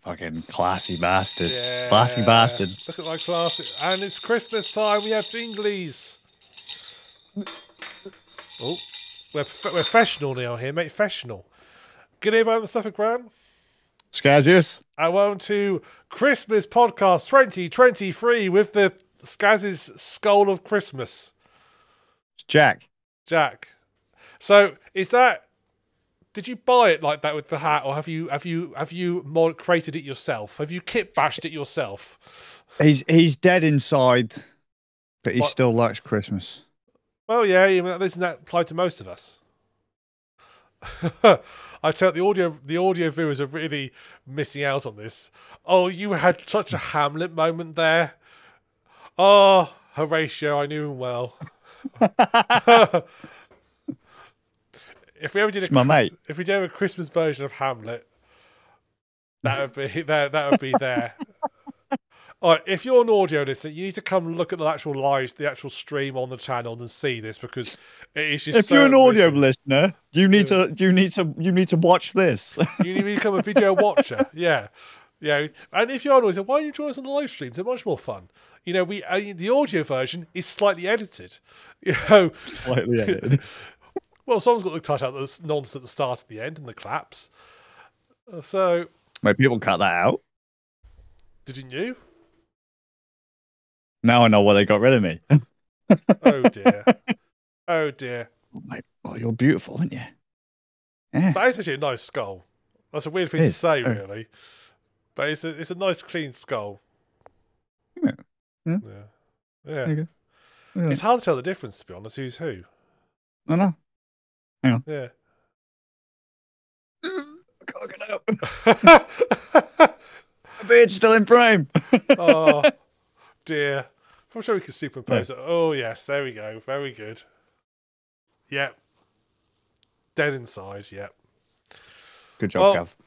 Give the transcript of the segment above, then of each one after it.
Fucking classy bastard. Yeah. Classy bastard. Look at my class. And it's Christmas time. We have jinglies. Oh, we're professional now here, mate. Professional. Good evening, about Suffolk Graham. Skazz, yes. And welcome to Christmas Podcast 2023 with the Skazz's Skull of Christmas. Jack. So, is that... Did you buy it like that with the hat, or have you more created it yourself? Have you kit bashed it yourself? He's dead inside, but he still likes Christmas. Well, yeah, isn't that applied to most of us? I tell you, the audio viewers are really missing out on this. Oh, you had such a Hamlet moment there. Oh, Horatio, I knew him well. If we ever did if we did a Christmas version of Hamlet, that would be there. That would be there. All right, if you're an audio listener, you need to come look at the actual stream on the channel and see this, because it is just. If you're an audio listener, you need to watch this. You need to become a video watcher. Yeah. And if you're an audio, why don't you join us on the live streams? They're much more fun. You know, the audio version is slightly edited. You know, slightly edited. Well, someone's got to cut out the nonsense at the start and the end and the claps. So... Wait, people cut that out? Didn't you? Now I know why they got rid of me. Oh, dear. Oh, dear. Oh, you're beautiful, aren't you? Yeah. That is actually a nice skull. That's a weird thing to say, really. But it's a nice, clean skull. Yeah. Yeah. It's hard to tell the difference, to be honest, who's who. I know. Hang on. Yeah. Can't get out. My beard's still in frame. Oh, dear. I'm sure we can superimpose it. Oh, yes. There we go. Very good. Yep. Dead inside. Yep. Good job, Gav.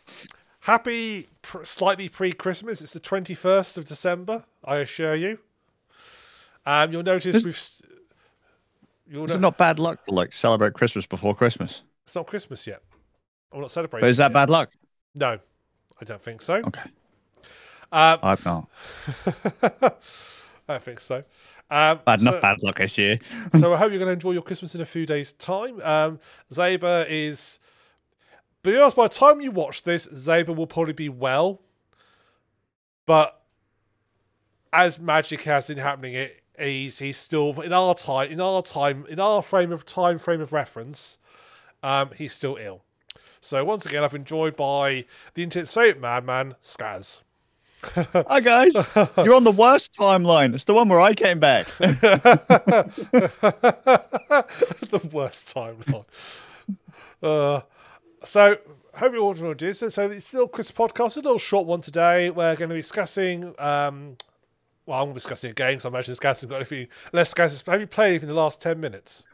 Happy, slightly pre-Christmas. It's the 21st of December, I assure you. You'll notice Is it not bad luck to celebrate Christmas before Christmas? It's not Christmas yet. I'm not celebrating. But is that bad luck? No, I don't think so. Okay. I've not. I think so. Enough bad luck this year. So I hope you're going to enjoy your Christmas in a few days' time. Zaber is... But by the time you watch this, Zaber will probably be well. But as magic has been happening, he's still in our frame of reference. He's still ill. So once again, I've been joined by the internet's favourite madman, Skazz. Hi guys, you're on the worst timeline. It's the one where I came back. The worst timeline. So hope you're all enjoying this. So it's still Chris podcast, a little short one today. We're going to be discussing. I'm going to be discussing a game, so I imagine Skazz has got anything. Unless Skazz, have you played anything in the last 10 minutes?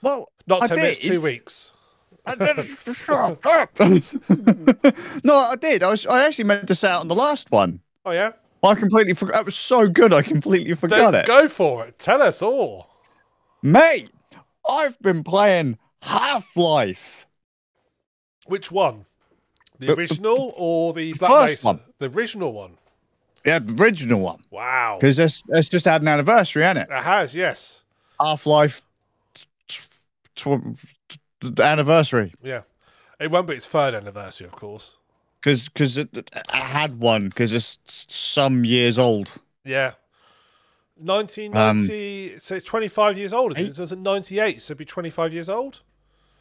Well, not 10 minutes, 2 weeks. No, I did. I actually meant to say it on the last one. Oh, yeah? I completely forgot. It was so good, I completely forgot it. Go for it. Tell us all. Mate, I've been playing Half-Life. Which one? The original or the first one? The original one. Yeah, the original one. Wow. Because it's just had an anniversary, hasn't it? It has, yes. Half-Life anniversary. Yeah. It won't be its 3rd anniversary, of course. Because I had one, because it's some years old. Yeah. 1990, so it's 25 years old, isn't it? So it's at 98, so it'd be 25 years old.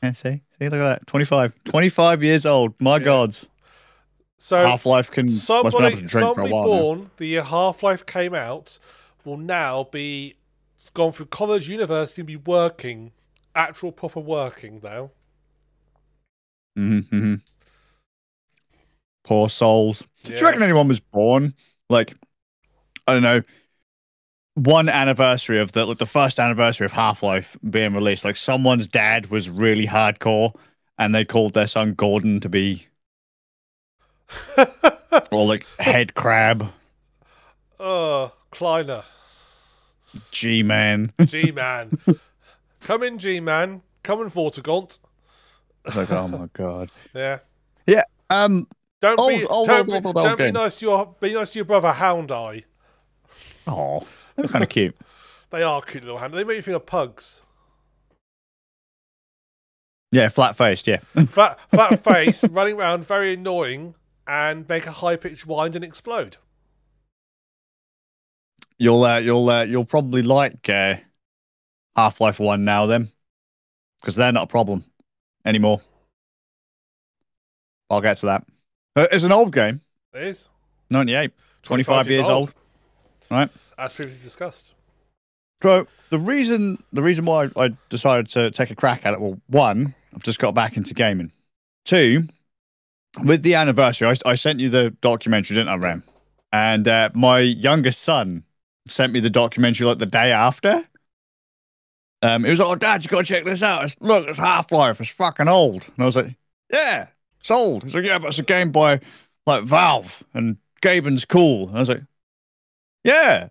Yeah, see, look at that. 25 years old. My gods. So Half-Life can somebody born the year Half-Life came out will now be gone through college, university, and be working, actual proper working now. Mm-hmm. Poor souls. Yeah. Do you reckon anyone was born I don't know, one anniversary of the first anniversary of Half-Life being released? Like someone's dad was really hardcore, and they called their son Gordon to be, or like Head Crab. Kleiner. G-Man. G-Man. Come in, G-Man. Come in, Vortigaunt. It's like, oh my god. Yeah. Yeah. Don't be game. nice to your brother Hound Eye. Oh, they're kind of cute. They are cute little hound. They make you think of pugs. Yeah, flat faced. Yeah, Flat face, running around, very annoying, and make a high pitched whine and explode. You'll probably like Half-Life 1 now then, because they're not a problem anymore. I'll get to that. It's an old game. It is 98, 25 years old. Right, as previously discussed. So the reason why I decided to take a crack at it, well, one, I've just got back into gaming. Two, with the anniversary, I sent you the documentary, didn't I, Ram? And my youngest son sent me the documentary like the day after. He was like, "Oh, Dad, you got to check this out. Look, it's Half-Life. It's fucking old." And I was like, "Yeah, it's old." He's like, "Yeah, but it's a game by like Valve, and Gaben's cool." And I was like, "Yeah."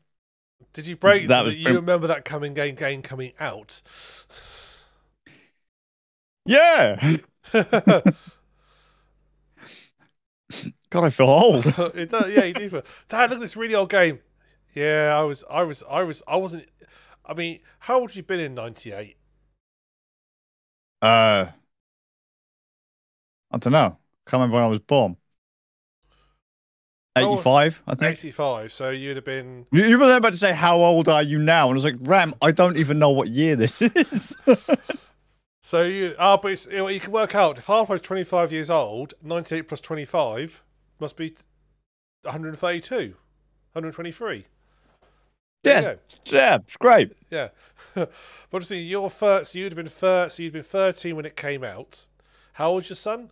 Did you break that? You remember that game coming out? Yeah. God, I feel old. It does, yeah, you do. Dad, look at this really old game. Yeah, I wasn't. I mean, how old had you been in '98? I don't know. Can't remember when I was born. 85, I think. 85. So you'd have been. You were about to say, "How old are you now?" And I was like, "Ram, I don't even know what year this is." So but it's, you can work out if Half-Life's 25 years old, 98 plus 25 must be 132, 123. Yes, yeah, it's great. Yeah, but obviously you're first. So you'd have been 13 when it came out. How old's your son?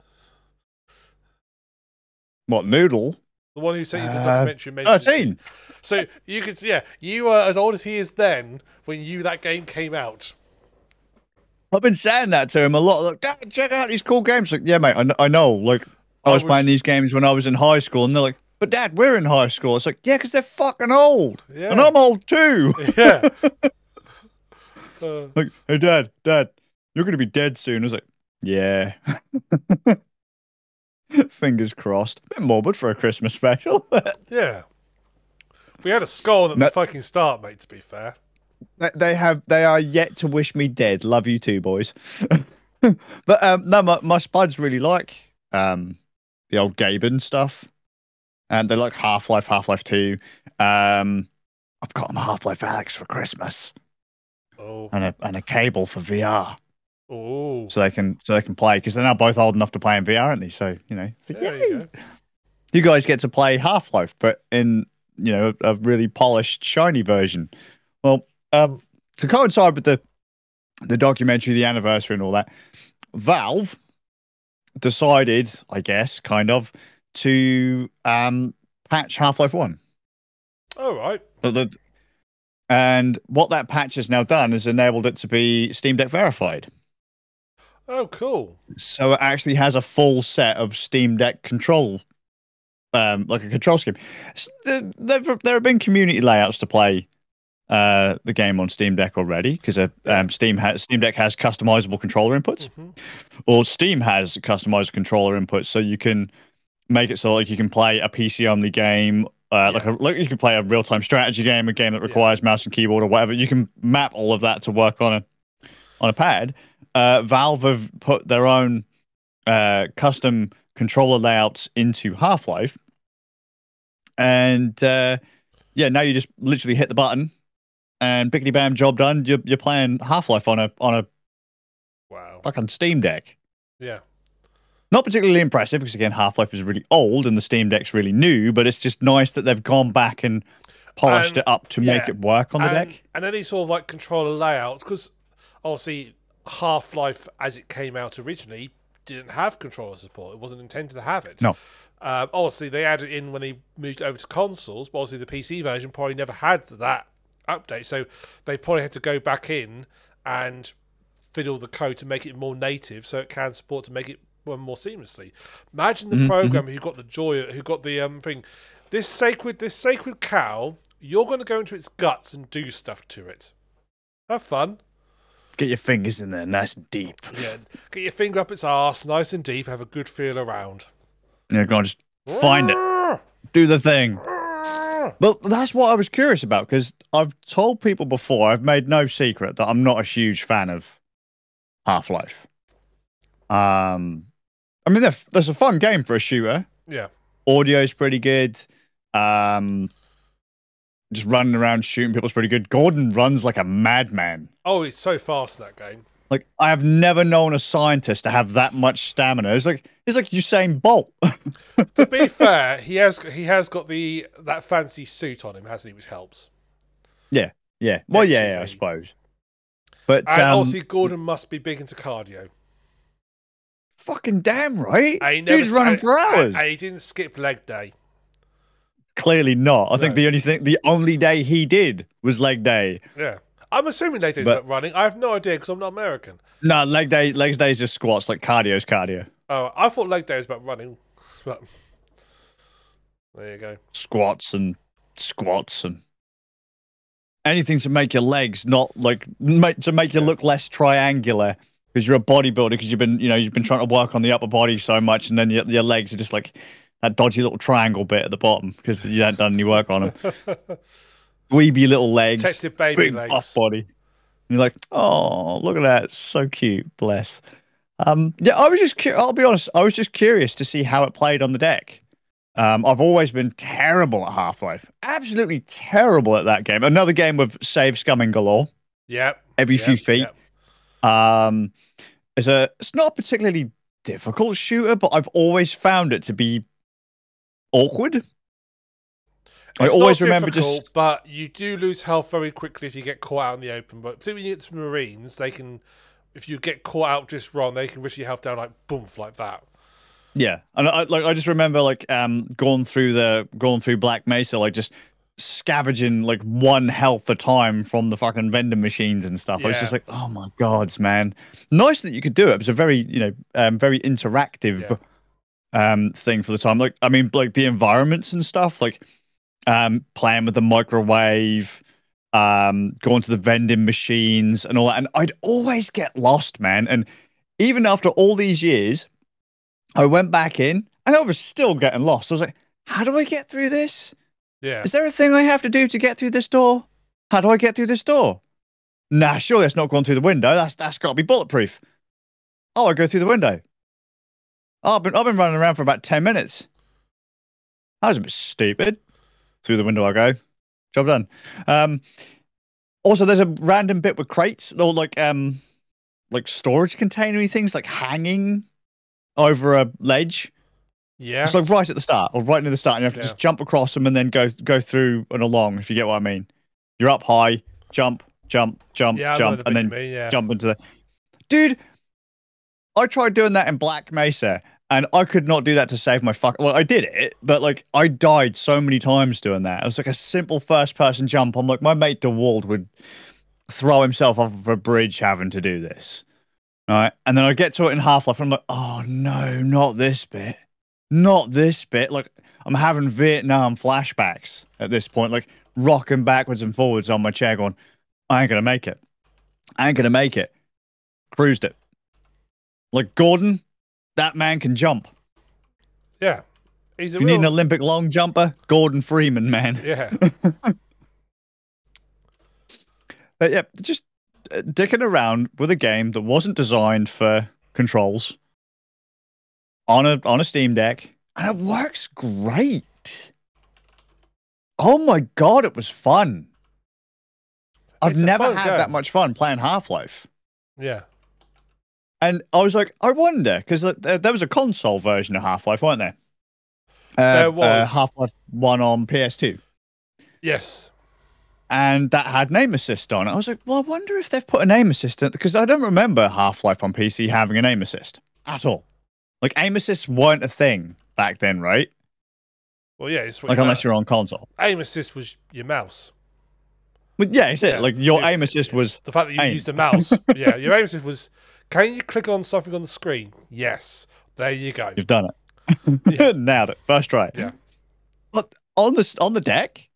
What, Noodle? The one who sent you the documentary. 13. So you could, you were as old as he is then when that game came out. I've been saying that to him a lot. Like, "Dad, check out these cool games." Like, yeah, mate, I know. Like, I was playing these games when I was in high school, and they're like, "But Dad, we're in high school." It's like, yeah, because they're fucking old, and I'm old too. Yeah. Like, "Hey, Dad, you're gonna be dead soon." I was like, yeah. Fingers crossed. A bit morbid for a Christmas special. Yeah. We had a skull at the fucking start, mate, to be fair. They are yet to wish me dead. Love you too, boys. But no, my spuds really like the old Gaben stuff. And they like Half-Life, Half-Life 2. I've got them Half-Life Alex for Christmas. Oh. And a cable for VR. Oh. So they can play, because they're now both old enough to play in VR, aren't they? So, you guys get to play Half-Life, but in a really polished, shiny version. Well, to coincide with the documentary, the anniversary, and all that, Valve decided, I guess, kind of, to patch Half-Life 1. Oh, right. And what that patch has now done is enabled it to be Steam Deck verified. Oh, cool. So it actually has a full set of Steam Deck control, like a control scheme. There have been community layouts to play the game on Steam Deck already, because Steam Deck has customizable controller inputs, or Steam has customized controller inputs, so you can make it so like you can play a PC only game, like you can play a real time strategy game, a game that requires mouse and keyboard or whatever. You can map all of that to work on a pad. Valve have put their own custom controller layouts into Half-Life, and now you just literally hit the button, and biggity bam, job done. You're playing Half-Life on a wow fucking Steam Deck. Yeah, not particularly impressive, because again, Half-Life is really old and the Steam Deck's really new. But it's just nice that they've gone back and polished it up to make it work on the deck. And any sort of like controller layouts, because obviously Half-Life, as it came out originally, didn't have controller support. It wasn't intended to have it. No. Obviously, they added in when they moved over to consoles, but obviously the PC version probably never had that update. So they probably had to go back in and fiddle the code to make it more native, so it can support to make it run more seamlessly. Imagine the programmer who got the thing. This sacred cow, you're going to go into its guts and do stuff to it. Have fun. Get your fingers in there, nice and deep. Yeah, get your finger up its arse, nice and deep. Have a good feel around. Go on, just Find it. Do the thing. Well, that's what I was curious about, because I've told people before, I've made no secret that I'm not a huge fan of Half-Life. I mean, there's a fun game for a shooter. Yeah. Audio's pretty good. Just running around shooting people's pretty good. Gordon runs like a madman. Oh, he's so fast in that game. Like, I have never known a scientist to have that much stamina. It's like Usain Bolt. To be fair, he has got that fancy suit on him, hasn't he? Which helps. Yeah. Well, yeah, I suppose. But and obviously, Gordon must be big into cardio. Fucking damn right. Dude's running for hours. And he didn't skip leg day. Clearly not. I think the only day he did was leg day. Yeah. I'm assuming leg day is about running. I have no idea because I'm not American. No, leg day is just squats. Like cardio's cardio. Oh, I thought leg day was about running. But there you go. Squats and anything to make your legs not like to make you look less triangular, because you're a bodybuilder, because you've been trying to work on the upper body so much, and then your legs are just like that dodgy little triangle bit at the bottom because you haven't done any work on them. Dweeby little legs, protective baby big legs, buff body. And you're like, oh, look at that, it's so cute, bless. Yeah, I was just I'll be honest, I was just curious to see how it played on the deck. I've always been terrible at Half-Life, absolutely terrible at that game. Another game with save scumming galore. Yep. Every few feet. Yep. It's not a particularly difficult shooter, but I've always found it to be awkward. I always remember but you do lose health very quickly if you get caught out in the open. But particularly when you get to Marines, they can, if you get caught out just wrong, they can risk your health down like boom, like that. Yeah, and I just remember like going through Black Mesa, like just scavenging like one health a time from the fucking vending machines and stuff. I was just like, oh my gods, man! Nice that you could do it. It was a very very interactive thing for the time. Like, I mean, like the environments and stuff, like playing with the microwave, going to the vending machines and all that. And I'd always get lost, man. And even after all these years, I went back in and I was still getting lost. I was like, how do I get through this? Yeah. Is there a thing I have to do to get through this door? How do I get through this door? Nah, surely that's not going through the window. That's got to be bulletproof. Oh, I go through the window. Oh, I've been running around for about 10 minutes. I was a bit stupid. Through the window I go. Job done. Also, there's a random bit with crates or like storage container-y things like hanging over a ledge. Yeah. It's like right at the start or right near the start, and you have to just jump across them and then go through and along, if you get what I mean. You're up high, jump, and then jump into the... Dude, I tried doing that in Black Mesa, and I could not do that to save my fuck. Well, I did it, but like I died so many times doing that. It was like a simple first-person jump. I'm like, my mate DeWalt would throw himself off of a bridge having to do this. All right, and then I get to it in Half-Life, and I'm like, oh no, not this bit. Not this bit. Like, I'm having Vietnam flashbacks at this point, like rocking backwards and forwards on my chair going, I ain't gonna make it. I ain't gonna make it. Cruised it. Like, Gordon, that man can jump. Yeah. He's if you need an Olympic long jumper, Gordon Freeman, man. Yeah. But yeah, just dicking around with a game that wasn't designed for controls on a Steam Deck, and it works great. Oh my god, it was fun. I've never had that much fun playing Half-Life. Yeah. And I was like, I wonder, because there was a console version of Half-Life, weren't there? There was. Half-Life 1 on PS2. Yes. And that had aim assist on it. I was like, well, I wonder if they've put an aim assist in it, because I don't remember Half-Life on PC having an aim assist at all. Like, aim assists weren't a thing back then, right? Well, yeah. It's like, unless you're on console. Aim assist was your mouse. But yeah, it's it. Like, your aim assist was the fact that you used a mouse. Yeah, your aim assist was, can you click on something on the screen? Yes. There you go. You've done it. Nailed it. First try. Yeah. But on the deck,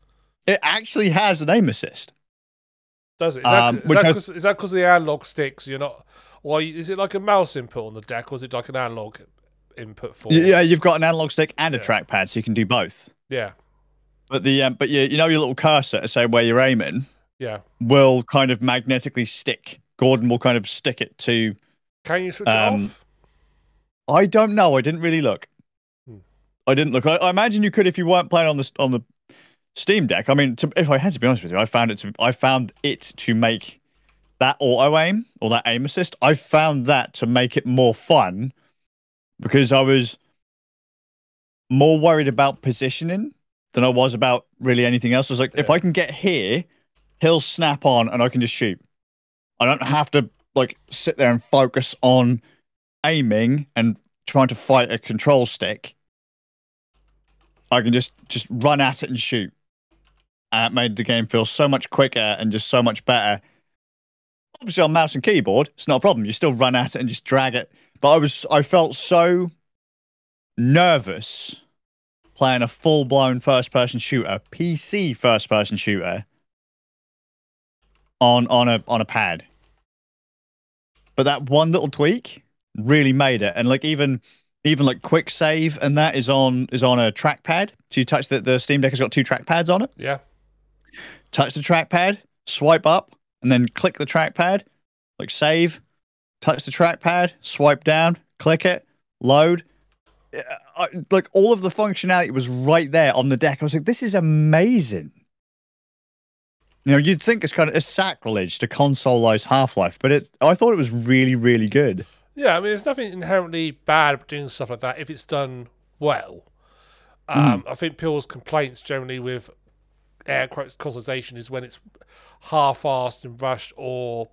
it actually has an aim assist. Does it? Is that because of the analog sticks? You're not... Or is it like a mouse input on the deck, or is it like an analog input for. Yeah, you've got an analog stick and a Yeah. trackpad, so you can do both. Yeah. But you know your little cursor to say where you're aiming Yeah. will kind of magnetically stick. Gordon will kind of stick it to. Can you switch it off? I don't know. I didn't really look. Hmm. I didn't look. I imagine you could if you weren't playing on the Steam Deck. I mean, if I had to be honest with you, I found it to make that auto aim or that aim assist. I found that to make it more fun because I was more worried about positioning than I was about really anything else. I was like, if I can get here, he'll snap on and I can just shoot. I don't have to like sit there and focus on aiming and trying to fight a control stick. I can just run at it and shoot. And it made the game feel so much quicker and just so much better. Obviously on mouse and keyboard, it's not a problem. You still run at it and just drag it. But I felt so nervous playing a full-blown first-person shooter, PC first-person shooter, on a pad. But that one little tweak really made it. And like even like quick save and that is on a trackpad. So you touch the Steam Deck has got 2 trackpads on it. Yeah. Touch the trackpad, swipe up, and then click the trackpad, like save, touch the trackpad, swipe down, click it, load. Like all of the functionality was right there on the deck. I was like, this is amazing. You know, you'd think it's kind of a sacrilege to console-ize Half-Life, but I thought it was really, really good. Yeah, I mean, there's nothing inherently bad about doing stuff like that if it's done well. I think people's complaints generally with air quotes consolidation is when it's half-assed and rushed, or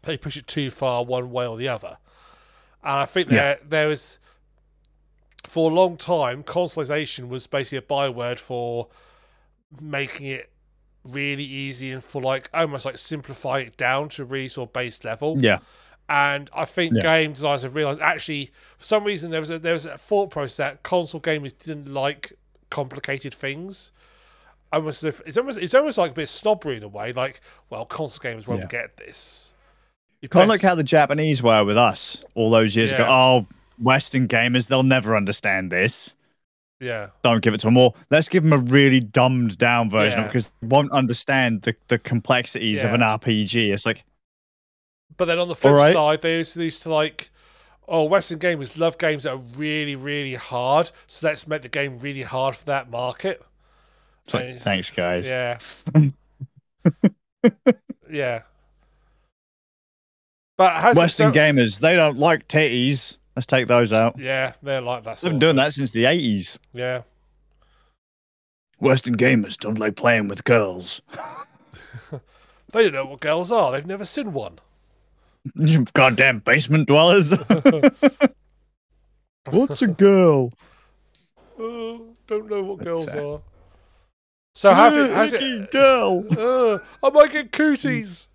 they push it too far one way or the other. And I think there was, for a long time, consolidation was basically a byword for making it really easy and for like almost like simplifying it down to a really sort of base level. Yeah. And I think game designers have realised actually for some reason there was a thought process that console gamers didn't like complicated things. It's almost like a bit of snobbery in a way. Like, well, console gamers won't get this. Kind of like how the Japanese were with us all those years ago. Oh, Western gamers, they'll never understand this. Yeah. Don't give it to them all. Let's give them a really dumbed down version of it because they won't understand the complexities of an RPG. It's like. But then on the flip side, they used to like, oh, Western gamers love games that are really, really hard. So let's make the game really hard for that market. It's like, thanks, guys. Yeah. Yeah. But Western gamers, they don't like titties. Let's take those out. Yeah, they're like that. They've been doing that since the 80s. Yeah. Western gamers don't like playing with girls. They don't know what girls are. They've never seen one. Goddamn basement dwellers. What's a girl? Don't know what girls are. So has it girl? I might get cooties.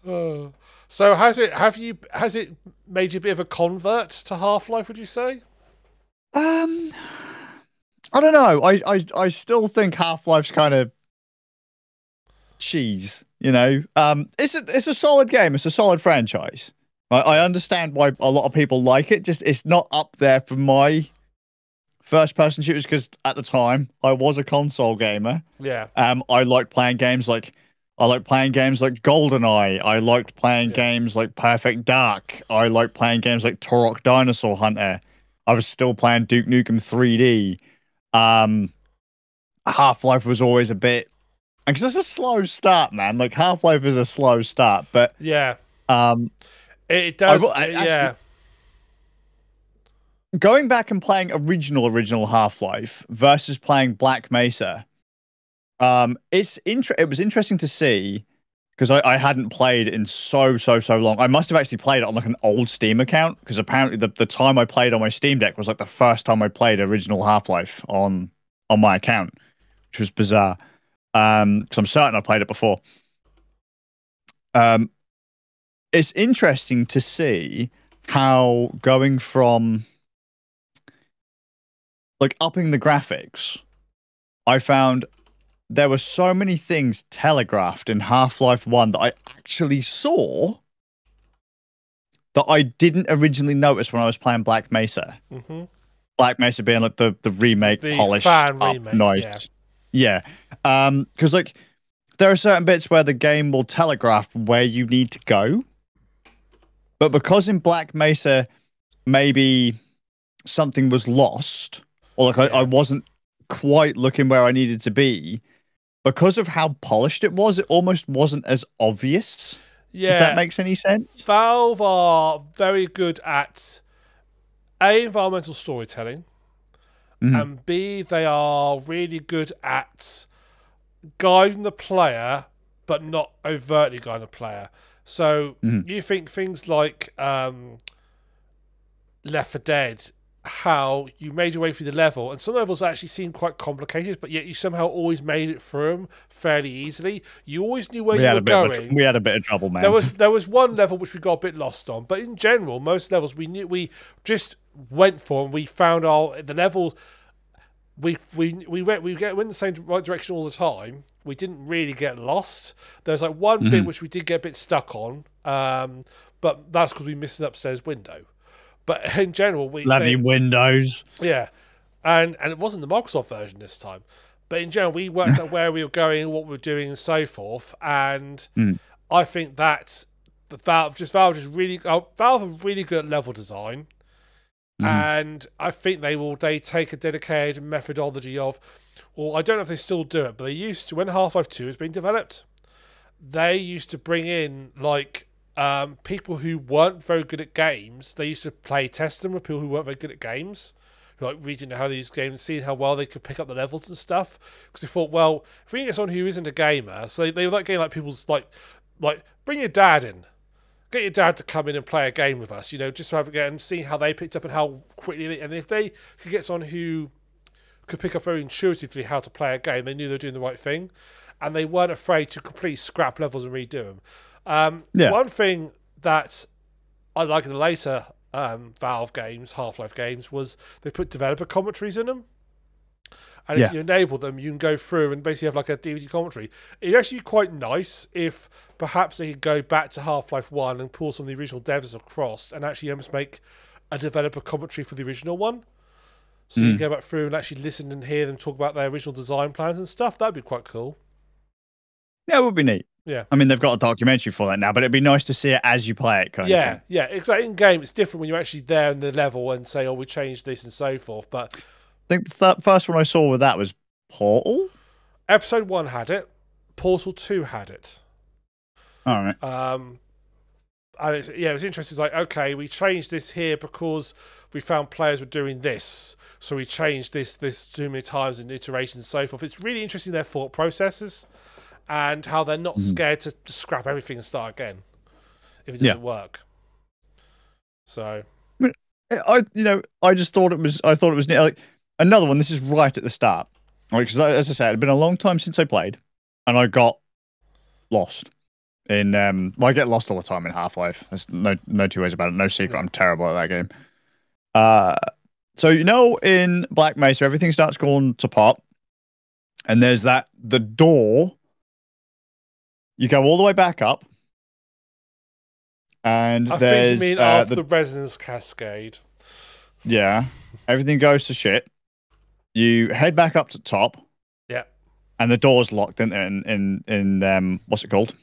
So has it made you a bit of a convert to Half-Life, would you say? I don't know. I still think Half-Life's kind of cheese, you know. It's a solid game. It's a solid franchise. I understand why a lot of people like it. Just it's not up there for my first-person shooters because at the time I was a console gamer. Yeah. I liked playing games like GoldenEye. I liked playing games like Perfect Dark. I liked playing games like Turok Dinosaur Hunter. I was still playing Duke Nukem 3D. Half-Life was always a bit, because it's a slow start, man. Like Half-Life is a slow start, but yeah, it does. Actually, going back and playing original Half-Life versus playing Black Mesa, it was interesting to see because I hadn't played in so long. I must have actually played it on like an old Steam account because apparently the time I played on my Steam Deck was like the first time I played original Half-Life on my account, which was bizarre. Because I'm certain I played it before. It's interesting to see how going from like upping the graphics, I found there were so many things telegraphed in Half-Life 1 that I actually saw that I didn't originally notice when I was playing Black Mesa. Mm-hmm. Black Mesa being like the remake, The polished fan up, remake, nice. Yeah. Because like there are certain bits where the game will telegraph where you need to go. But because in Black Mesa maybe something was lost, or like I wasn't quite looking where I needed to be, because of how polished it almost wasn't as obvious. Yeah. If that makes any sense. Valve are very good at A, environmental storytelling, and B, they are really good at guiding the player, but not overtly guiding the player. So you think things like Left 4 Dead, how you made your way through the level, and some levels actually seem quite complicated, but yet you somehow always made it through them fairly easily. You always knew where you were going. We had a bit of trouble, man. There was one level which we got a bit lost on, but in general, most levels we just went for, and we found the level. We went in the same right direction all the time. We didn't really get lost. There's like one bit which we did get a bit stuck on, but that's because we missed an upstairs window. But in general, bloody Windows. Yeah, and it wasn't the Microsoft version this time. But in general, we worked out where we were going, what we were doing, and so forth. And I think that Valve have really good level design. And I think they take a dedicated methodology of, well, I don't know if they still do it, but they used to, when Half-Life 2 was being developed, they used to bring in like people who weren't very good at games. They used to play test them with people who weren't very good at games, who like reading how they use games and seeing how well they could pick up the levels and stuff. Because they thought, well, if we can get someone who isn't a gamer, so they like getting like people's like bring your dad in. Get your dad to come in and play a game with us, just to have again and see how they picked up and how quickly. And if they could get someone who could pick up very intuitively how to play a game, they knew they were doing the right thing, and they weren't afraid to completely scrap levels and redo them. One thing that I like in the later Valve games, Half-Life games, was they put developer commentaries in them. And if you enable them, you can go through and basically have like a DVD commentary. It'd actually be quite nice if perhaps they could go back to Half-Life 1 and pull some of the original devs across and actually almost make a developer commentary for the original one. So you can go back through and actually listen and hear them talk about their original design plans and stuff. That'd be quite cool. Yeah, it would be neat. Yeah. I mean, they've got a documentary for that now, but it'd be nice to see it as you play it. Kind of thing. Yeah. Exactly. In game, it's different when you're actually there in the level and say, oh, we changed this and so forth. But I think the first one I saw with that was Portal. Episode 1 had it. Portal 2 had it. All right. And it was interesting. It's like, okay, we changed this here because we found players were doing this, so we changed this too many times and iterations and so forth. It's really interesting their thought processes and how they're not scared to scrap everything and start again if it doesn't work. So, I just thought it was. I thought it was like another one. This is right at the start, right? Because as I said, it had been a long time since I played, and I got lost. I get lost all the time in Half-Life. There's no two ways about it. No secret. I'm terrible at that game. So in Black Mesa, everything starts going to pop, and there's the door. You go all the way back up, and I there's think you mean after the resonance cascade. Yeah, everything goes to shit. You head back up to top. Yeah, and the door's locked in what's it called?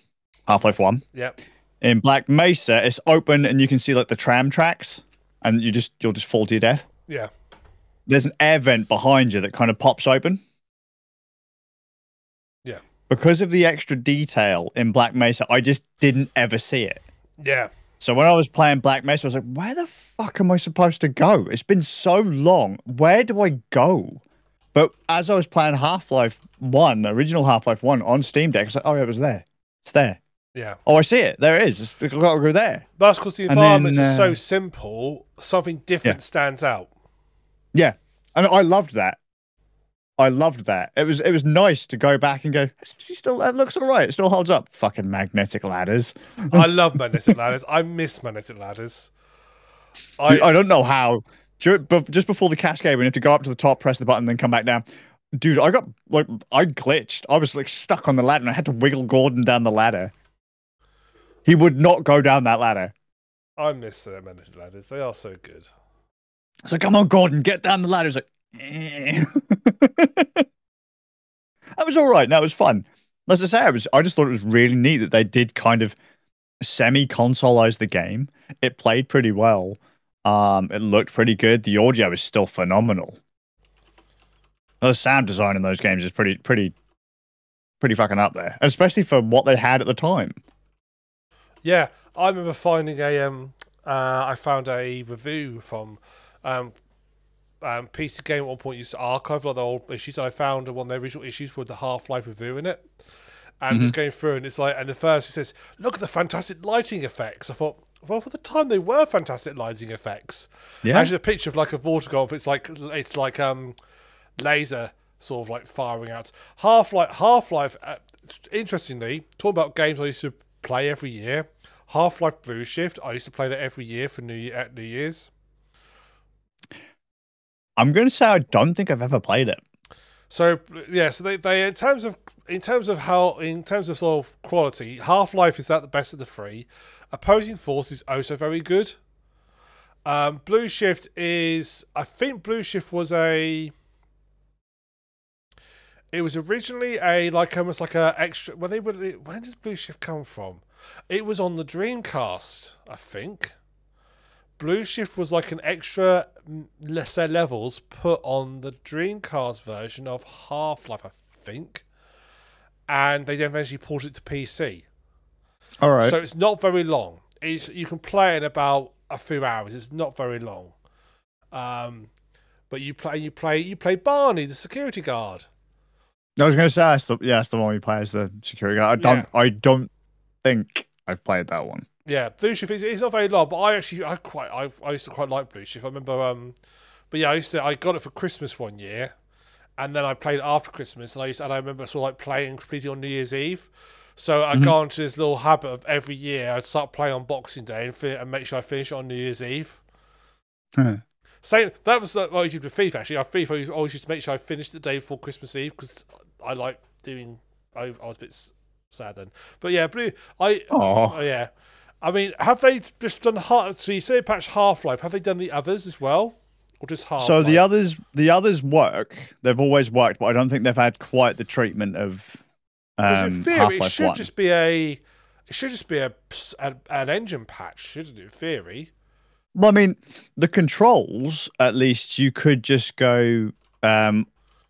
Half-Life 1. Yep. In Black Mesa, it's open and you can see like the tram tracks, and you'll just fall to your death. Yeah. There's an air vent behind you that kind of pops open. Yeah. Because of the extra detail in Black Mesa, I just didn't ever see it. Yeah. So when I was playing Black Mesa, I was like, where the fuck am I supposed to go? It's been so long. Where do I go? But as I was playing Half-Life 1, original Half-Life 1 on Steam Deck, I was like, oh, yeah, it was there. It's there. Yeah. Oh, I see it. There it is. I've got to go there. That's because the environments are so simple, something different stands out. Yeah. And I loved that. It was nice to go back and go, it looks all right. It still holds up. Fucking magnetic ladders. I love magnetic ladders. I miss magnetic ladders. I don't know how. Just before the cascade, we have to go up to the top, press the button, then come back down. Dude, I glitched. I was like stuck on the ladder and I had to wiggle Gordon down the ladder. He would not go down that ladder. I miss their menacing ladders. They are so good. It's like, come on, Gordon, get down the ladder. It's like, eh. That was all right. No, it was fun. As I say, I just thought it was really neat that they did kind of semi-consolize the game. It played pretty well. It looked pretty good. The audio is still phenomenal. The sound design in those games is pretty fucking up there, especially for what they had at the time. Yeah, I remember finding I found a review from PC Game at one point used to archive a lot of the old issues. I found one of their original issues with the Half-Life review in it. And just going through, and it's like, and the first it says, "Look at the fantastic lighting effects." I thought, well, for the time they were fantastic lighting effects. Yeah, actually, a picture of like a water golf. It's like laser sort of like firing out. Half-Life. Interestingly, talking about games I used to play every year. Half-Life Blue Shift. I used to play that every year for New Year's. I'm going to say I don't think I've ever played it. So yeah, so they in terms of sort of quality, Half-Life is at the best of the three. Opposing Force is also very good. Blue Shift is, I think Blue Shift was it was originally almost like a extra. When does Blue Shift come from? It was on the Dreamcast, I think. Blue Shift was like an extra, let's say, levels put on the Dreamcast version of Half-Life, I think. And they then eventually ported it to PC. All right. So it's not very long. You can play it in about a few hours. It's not very long. But you play Barney, the security guard. I was going to say that's the one we play as the security guard. I don't think I've played that one. Yeah, Blue Shift it's not very long, but I used to quite like Blue Shift. I remember, but yeah, I got it for Christmas one year, and then I played it after Christmas, and I remember sort of like playing completely on New Year's Eve. So I got into this little habit of every year I'd start playing on Boxing Day and make sure I finish it on New Year's Eve. Same, that was what I did with FIFA actually. FIFA I always used to make sure I finished the day before Christmas Eve because I like doing. I was a bit sad then, but yeah, yeah. I mean, have they just done so you say they patched Half-Life, have they done the others as well? Or just Half-Life? So the others work. They've always worked, but I don't think they've had quite the treatment of in theory, Half-Life it should 1. just be an engine patch, shouldn't it, in theory? Well, I mean, the controls, at least you could just go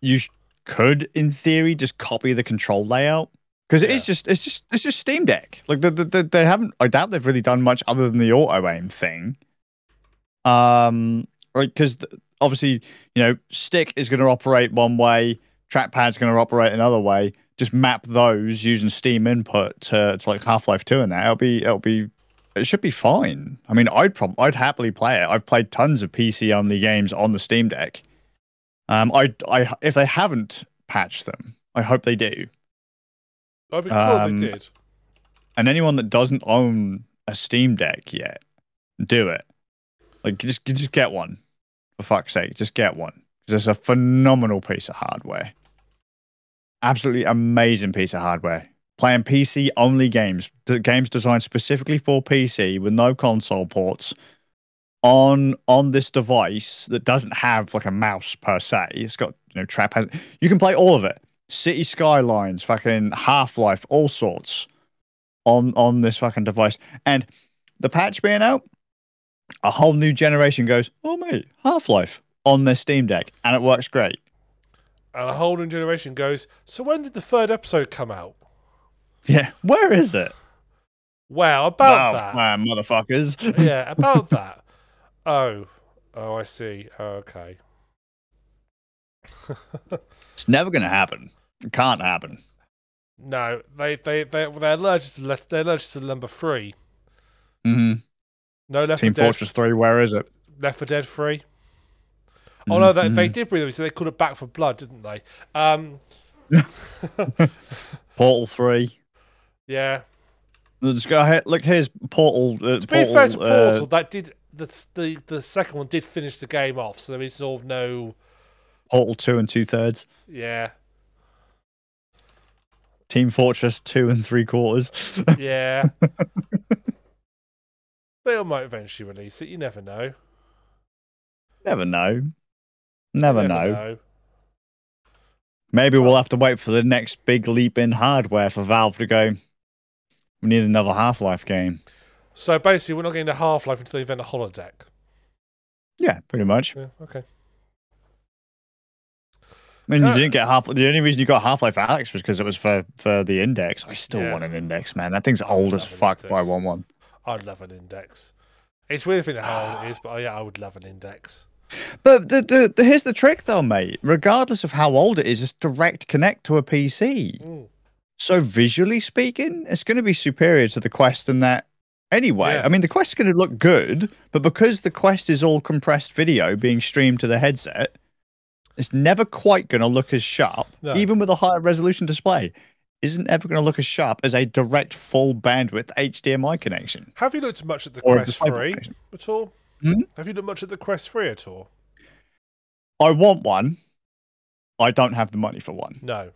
you could in theory just copy the control layout. Because it's just Steam Deck. Like they haven't. I doubt they've really done much other than the auto aim thing. Right? Because obviously, stick is going to operate one way, trackpad's going to operate another way. Just map those using Steam input to like Half-Life 2 and that. It should be fine. I mean, I'd happily play it. I've played tons of PC only games on the Steam Deck. If they haven't patched them, I hope they do. I'd be cool if they did. And anyone that doesn't own a Steam Deck yet, do it. Like, just get one. For fuck's sake, just get one. Because it's a phenomenal piece of hardware. Absolutely amazing piece of hardware. Playing PC-only games designed specifically for PC with no console ports on this device that doesn't have like a mouse per se. It's got trackpad. You can play all of it. City Skylines, fucking Half-Life, all sorts on this fucking device. And the patch being out, a whole new generation goes, oh mate, Half-Life on their Steam Deck, and it works great. And a whole new generation goes, so when did the third episode come out? Yeah, where is it? Wow, about that. Man, motherfuckers. Yeah, about that. Oh, I see. Okay. It's never going to happen. It can't happen. No, they're allergic to number 3. Mm-hmm. No Left 4 Team Dead. Fortress 3, where is it? Left 4 Dead 3. Oh no, they did bring them, so they called it Back for Blood, didn't they? Portal 3. Yeah. Let's go ahead. Look, here's Portal. To be fair to Portal, that did the second one did finish the game off, so there is sort of no Portal 2 and 2/3. Yeah. Team Fortress 2 3/4. Yeah. They might eventually release it. You never know. Never know. You Never never know. know. Maybe we'll have to wait for the next big leap in hardware for Valve to go, we need another Half-Life game. So basically, we're not getting a Half-Life until they invent a holodeck. Yeah, pretty much. Yeah, okay. I mean, you didn't get Half. The only reason you got Half-Life Alyx was because it was for the Index. I still want an Index, man. That thing's old as fuck, but I want one. I'd love an Index. It's weird to think how old it is, but yeah, I would love an Index. But here's the trick, though, mate. Regardless of how old it is, it's direct connect to a PC. So visually speaking, it's going to be superior to the Quest in that anyway. Yeah. I mean, the Quest's going to look good, but because the Quest is all compressed video being streamed to the headset, it's never quite going to look as sharp, even with a higher resolution display. Isn't ever going to look as sharp as a direct full bandwidth HDMI connection. Have you looked much at the Quest 3 at all? Have you looked much at the Quest 3 at all? I want one. I don't have the money for one. No.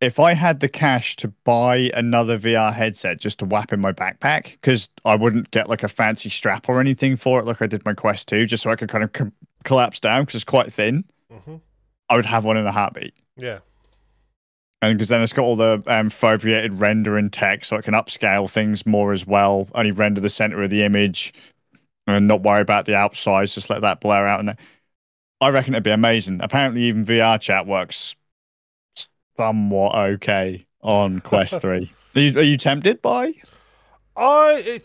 If I had the cash to buy another VR headset just to whap in my backpack, because I wouldn't get like a fancy strap or anything for it like I did my Quest 2, just so I could kind of collapse down because it's quite thin, I would have one in a heartbeat. Yeah. And because then it's got all the foveated rendering tech, so it can upscale things more as well, only render the center of the image and not worry about the outsides, just let that blur out. And I reckon it'd be amazing. Apparently even VR chat works somewhat okay on Quest 3. Are you tempted by? I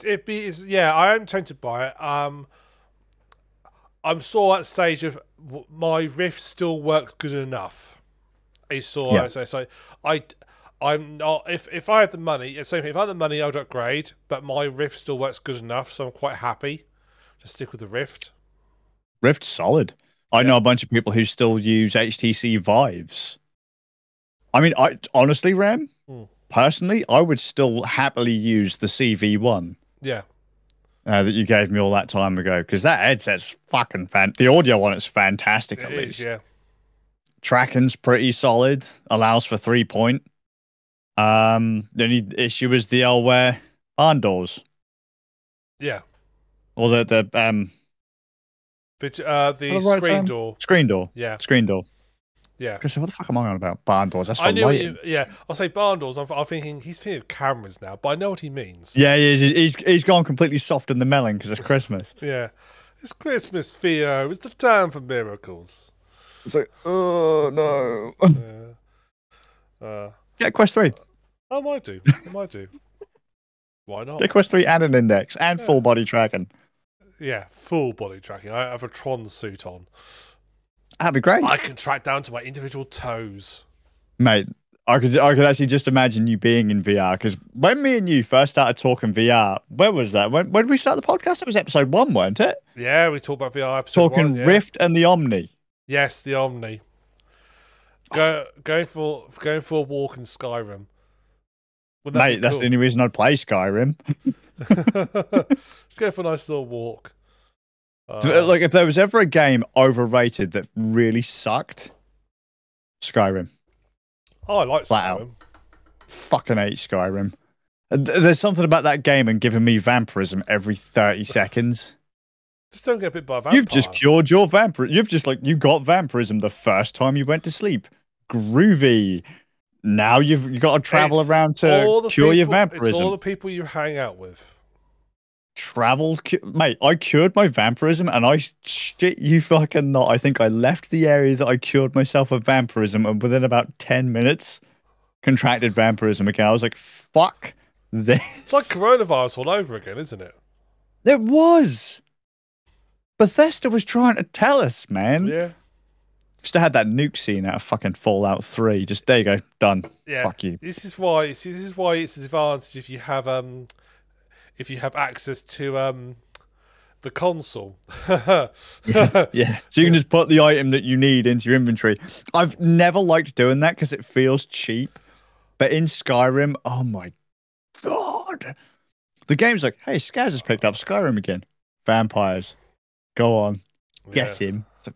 am tempted by it. I'm still at the stage of my Rift still works good enough. I'm not. If I had the money, if I had the money, I would upgrade. But my Rift still works good enough, so I'm quite happy to stick with the Rift. Rift's solid. I know a bunch of people who still use HTC Vives. I mean, I honestly, Ram, personally, I would still happily use the CV1. Yeah. That you gave me all that time ago, because that headset's fucking the audio on it's fantastic, at least. Yeah. Tracking's pretty solid. Allows for 3-point. The only issue is the old barn doors. Yeah. Or the screen door. Screen door. Yeah. Screen door. Yeah. Because what the fuck am I on about? Barn doors. That's for lighting. I'll say barn doors. I'm thinking he's thinking of cameras now, but I know what he means. Yeah, he's gone completely soft in the melon because it's Christmas. Yeah. It's Christmas, Theo. It's the time for miracles. It's like, oh no. Get Quest 3. I might do. Why not? Get Quest 3 and an Index and full body tracking. Yeah, full body tracking. I have a Tron suit on. That'd be great. I can track down to my individual toes. Mate, I could actually just imagine you being in VR, because when me and you first started talking VR, where was that? When did we start the podcast? It was episode 1, weren't it? Yeah, we talked about VR episode 1. Talking Rift and the Omni. Yes, the Omni. Going for a walk in Skyrim. Mate, that's the only reason I'd play Skyrim. Just go for a nice little walk. Like, if there was ever a game overrated that really sucked, Skyrim. Oh, I like Flat Skyrim. Out. Fucking hate Skyrim. There's something about that game and giving me vampirism every 30 seconds. Just don't get bit by a vampire. You've just cured your vampirism. You got vampirism the first time you went to sleep. Groovy. Now you've got to travel around to cure your vampirism. It's all the people you hang out with. Mate, I cured my vampirism, and I shit you fucking not. I think I left the area that I cured myself of vampirism, and within about 10 minutes, contracted vampirism again. I was like, fuck this. It's like coronavirus all over again, isn't it? It was. Bethesda was trying to tell us, man. Yeah. Just had that nuke scene out of fucking Fallout 3. Just, there you go, done. Yeah. Fuck you. This is why it's an advantage if you have access to the console. Yeah. So you can just put the item that you need into your inventory. I've never liked doing that because it feels cheap. But in Skyrim, oh my god. The game's like, hey, Skazz has picked up Skyrim again. Vampires. Go on. Get him. So,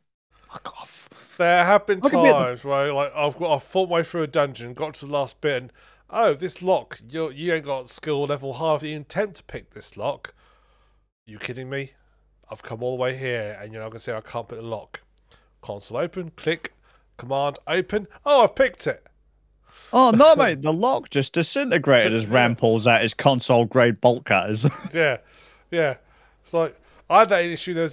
fuck off. There have been times where I've fought my way through a dungeon, got to the last bit, and oh, this lock, you ain't got skill level hard to even attempt to pick this lock. You kidding me? I've come all the way here, and you're not going to say I can't pick the lock. Console open, click, command open. Oh, I've picked it. Oh, no, mate. The lock just disintegrated as Ram pulls out his console-grade bolt cutters. Yeah. It's like, I had that issue. I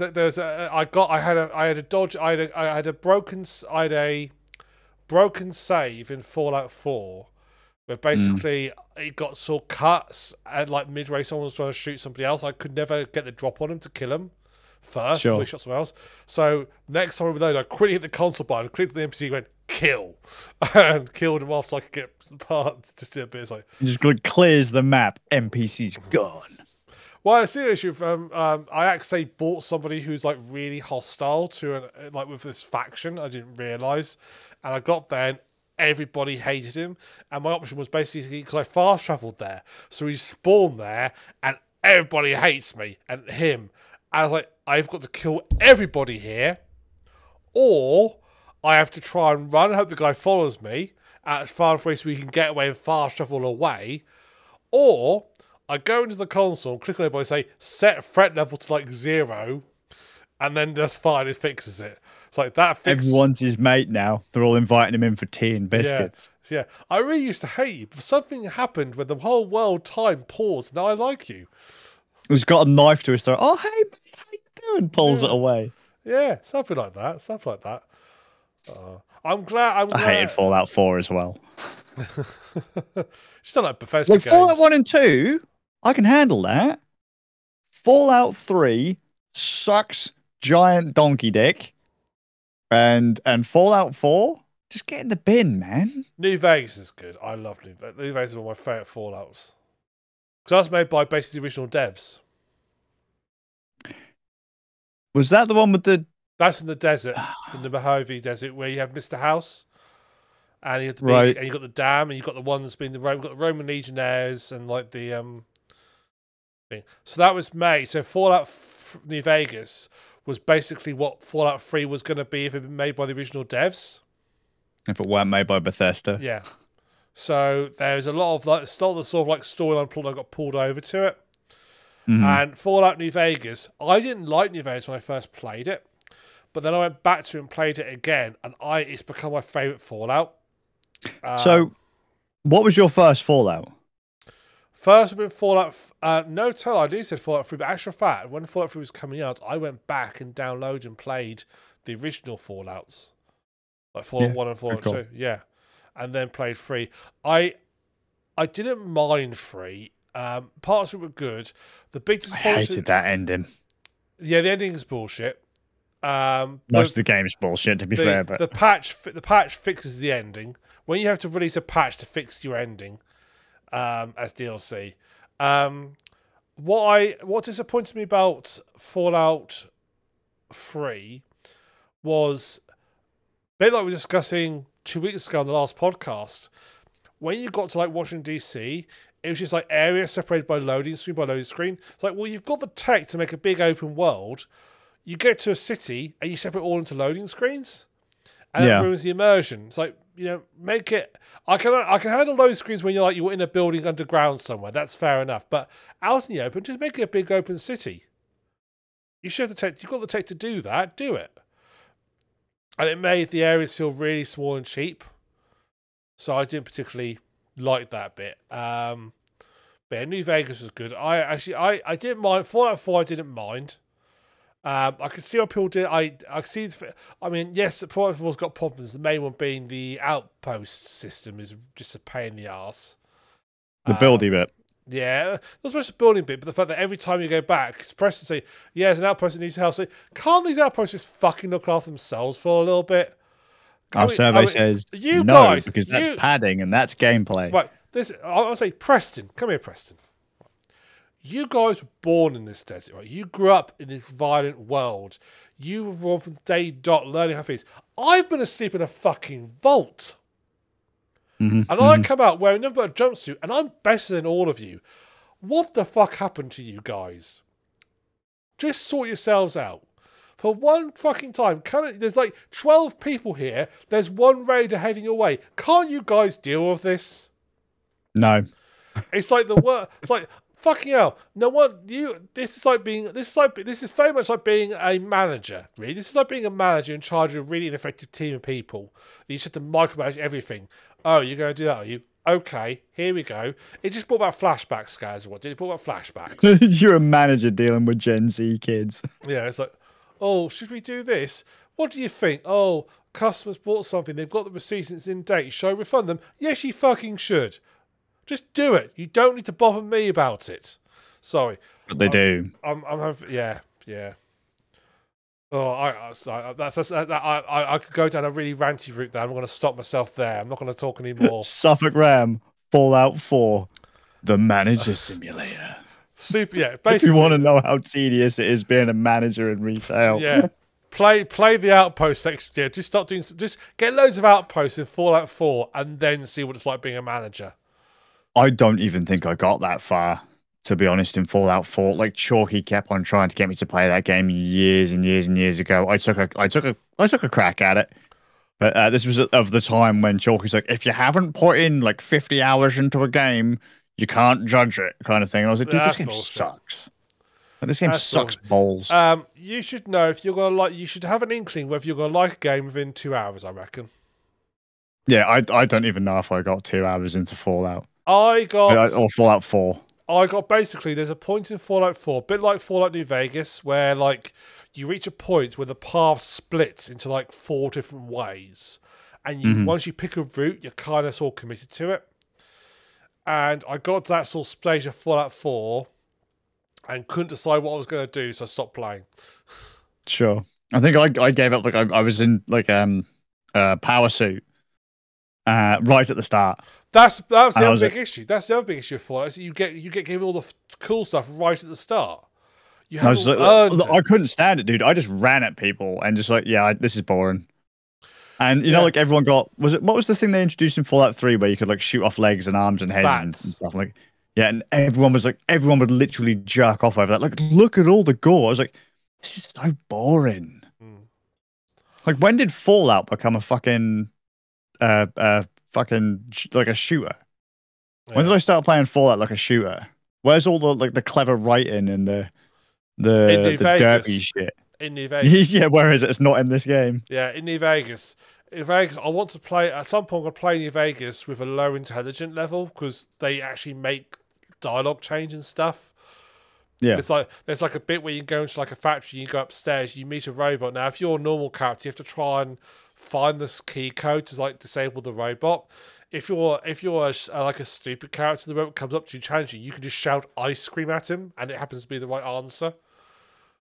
had a broken save in Fallout 4, where basically it got sort of cuts, and like midway someone was trying to shoot somebody else. I could never get the drop on him to kill him first. Sure. He shot someone else. So next time I reload, I quickly hit the console button, clicked the NPC, went kill, and killed him off so I could get some parts. Just a bit. It's like just clears the map. NPC's gone. Well, I see the issue. I actually bought somebody who's like really hostile to like with this faction. I didn't realize, and I got there and everybody hated him. And my option was basically because I fast traveled there, so he spawned there, and everybody hates me and him. And I was like, I've got to kill everybody here, or I have to try and run and hope the guy follows me as far away so we can get away and fast travel away, or I go into the console, click on it, and say set threat level to like 0, and then that's fine. It fixes it. It's like that. Everyone's his mate now. They're all inviting him in for tea and biscuits. Yeah. I really used to hate you, but something happened when the whole world time paused. Now I like you. He's got a knife to his throat. Oh, hey, buddy, how you doing? Pulls it away. Yeah, something like that. I'm glad. I hated Fallout 4 as well. Just don't like Bethesda like games. Fallout 1 and 2, I can handle that. Fallout 3 sucks giant donkey dick. And Fallout 4, just get in the bin, man. New Vegas is good. I love New Vegas. New Vegas is one of my favourite Fallouts. Because that's made by basically the original devs. Was that the one with the... That's in the desert, in the Mojave Desert, where you have Mr. House, and you have the right. beach, and you got the dam, and you got the ones being got the Roman legionnaires, and like the thing. So that was made. So Fallout New Vegas was basically what Fallout 3 was going to be if it had been made by the original devs. If it weren't made by Bethesda. Yeah. So there's a lot of like sort of like storyline plot that got pulled over to it. And Fallout New Vegas, I didn't like New Vegas when I first played it. But then I went back to it and played it again, and it's become my favourite Fallout. So, what was your first Fallout? First have been Fallout... no tell, I did say Fallout 3, but actual fact, when Fallout 3 was coming out, I went back and downloaded and played the original Fallouts. Like Fallout 1 and Fallout 2. Yeah. And then played 3. I didn't mind 3. Parts of it were good. The big disappointment... I hated that ending. Yeah, the ending is bullshit. Most of the game's bullshit, to be fair, but the patch fixes the ending. When you have to release a patch to fix your ending, as DLC, what disappointed me about Fallout 3 was a bit like we were discussing 2 weeks ago on the last podcast. When you got to like Washington DC, it was just like areas separated by loading screen. It's like, well, you've got the tech to make a big open world. You get to a city and you separate all into loading screens, and it ruins the immersion. It's like, make it. I can handle loading screens when you're in a building underground somewhere. That's fair enough. But out in the open, just make it a big open city. You should have the tech. You've got the tech to do that. Do it. And it made the areas feel really small and cheap. So I didn't particularly like that bit. But yeah, New Vegas was good. I didn't mind Fallout 4. I didn't mind. I could see what people did. I see. I mean, yes, Fallout 4's got problems. The main one being the outpost system is just a pain in the arse. The building bit. Yeah, not so much the building bit, but the fact that every time you go back, it's press and say, "Yeah, there's an outpost that needs help." So can't these outposts just fucking look after themselves for a little bit? Our survey says you no, guys, because that's padding and that's gameplay. Right. I'll say, Preston, come here, Preston. You guys were born in this desert, right? You grew up in this violent world. You were from day dot learning how to face. I've been asleep in a fucking vault. And I come out wearing nothing but a jumpsuit, and I'm better than all of you. What the fuck happened to you guys? Just sort yourselves out. For one fucking time, there's like 12 people here. There's one raider heading your way. Can't you guys deal with this? No. It's like the word. It's like fucking hell. No one. This is like being. This is very much like being a manager. Really, this is like being a manager in charge of a really ineffective team of people. You just have to micromanage everything. Oh, you're going to do that, are you? Okay, here we go. It just brought about flashbacks, guys. What did it brought about flashbacks? You're a manager dealing with Gen Z kids. Yeah, it's like, oh, should we do this? What do you think? Oh, customers bought something. They've got the receipts. It's in date. Shall I refund them? Yes, you fucking should. Just do it. You don't need to bother me about it. Sorry. But they do. Yeah. Oh, I could go down a really ranty route there. I'm going to stop myself there. I'm not going to talk anymore. Suffolk Ram, Fallout 4, the manager simulator. Super, yeah. Basically, if you want to know how tedious it is being a manager in retail, yeah. Play the outpost section. Yeah, just get loads of outposts in Fallout 4 and then see what it's like being a manager. I don't even think I got that far, to be honest, in Fallout 4. Like, Chalky kept on trying to get me to play that game years and years and years ago. I took a crack at it. But this was of the time when Chalky's like, if you haven't put in like 50 hours into a game, you can't judge it, kind of thing. And I was like, dude, this game sucks. Like, this game sucks balls. You should know if you're gonna like. You should have an inkling whether you're gonna like a game within 2 hours. I reckon. Yeah, I don't even know if I got 2 hours into Fallout. Or Fallout 4. I got basically. There's a point in Fallout 4, a bit like Fallout New Vegas, where like you reach a point where the path splits into like 4 different ways, and you once you pick a route, you're kind of sort of committed to it. And I got to that sort of stage of Fallout 4 and couldn't decide what I was going to do, so I stopped playing. Sure. I think I gave up. Like I was in like power suit right at the start. That was the other big issue. That's the other big issue of Fallout. So you get given all the cool stuff right at the start. You haven't earned it. I couldn't stand it, dude. I just ran at people and just like, yeah, this is boring. And you know, like everyone got what was the thing they introduced in Fallout 3 where you could like shoot off legs and arms and heads and stuff like, yeah, and everyone would literally jerk off over that. Like, look at all the gore. I was like, this is so boring. Like, when did Fallout become a fucking like a shooter? When did I start playing Fallout like a shooter? Where's all the like the clever writing and the dirty shit? In New Vegas. Yeah, where is it? It's not in this game. Yeah, in New Vegas. In Vegas, I want to play at some point. I'm gonna play New Vegas with a low intelligent level because they actually make dialogue change and stuff. Yeah, it's like there's like a bit where you go into like a factory, you go upstairs, you meet a robot. Now, if you're a normal character, you have to try and find this key code to like disable the robot. If you're like a stupid character, the robot comes up to you, challenges you, you can just shout ice cream at him, and it happens to be the right answer.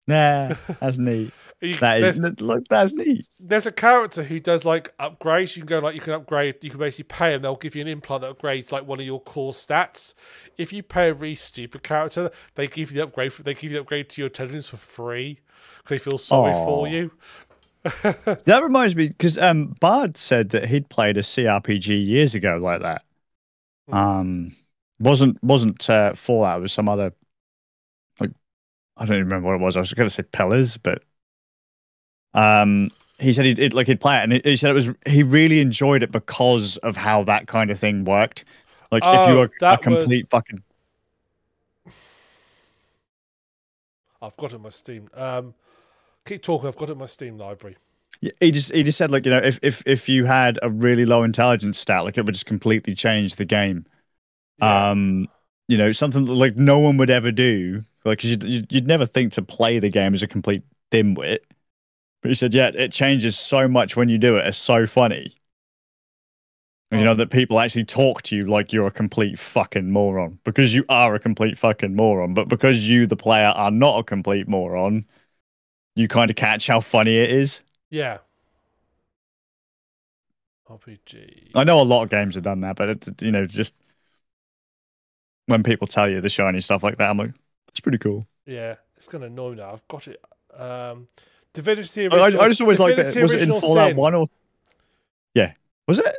Nah, that's neat. That's neat. There's a character who does like upgrades. You can go like you can upgrade. You can basically pay them. They'll give you an implant that upgrades like one of your core stats. If you pay a really stupid character, they give you the upgrade. They give you the upgrade to your intelligence for free because they feel sorry for you. That reminds me because Bard said that he'd played a CRPG years ago like that. Wasn't Fallout. It was some other. I don't even remember what it was. I was going to say Pillars, but he said he'd play it, and he said he really enjoyed it because of how that kind of thing worked. Like if you were a complete fucking. I've got it in my Steam. Keep talking. I've got it in my Steam library. Yeah, he just said like, you know, if you had a really low intelligence stat, like it would just completely change the game. Yeah. You know, something that, like no one would ever do. Like, cause you'd never think to play the game as a complete dimwit. But he said, yeah, it changes so much when you do it. It's so funny. You know, that people actually talk to you like you're a complete fucking moron. Because you are a complete fucking moron. But because you, the player, are not a complete moron, you kind of catch how funny it is. Yeah. RPG. I know a lot of games have done that, but it's, you know, just when people tell you the shiny stuff like that, I'm like, it's pretty cool. Yeah, it's going to annoy me now. I've got it. Divinity Original I just always like that. Was it in Fallout 1 or? Yeah. Was it?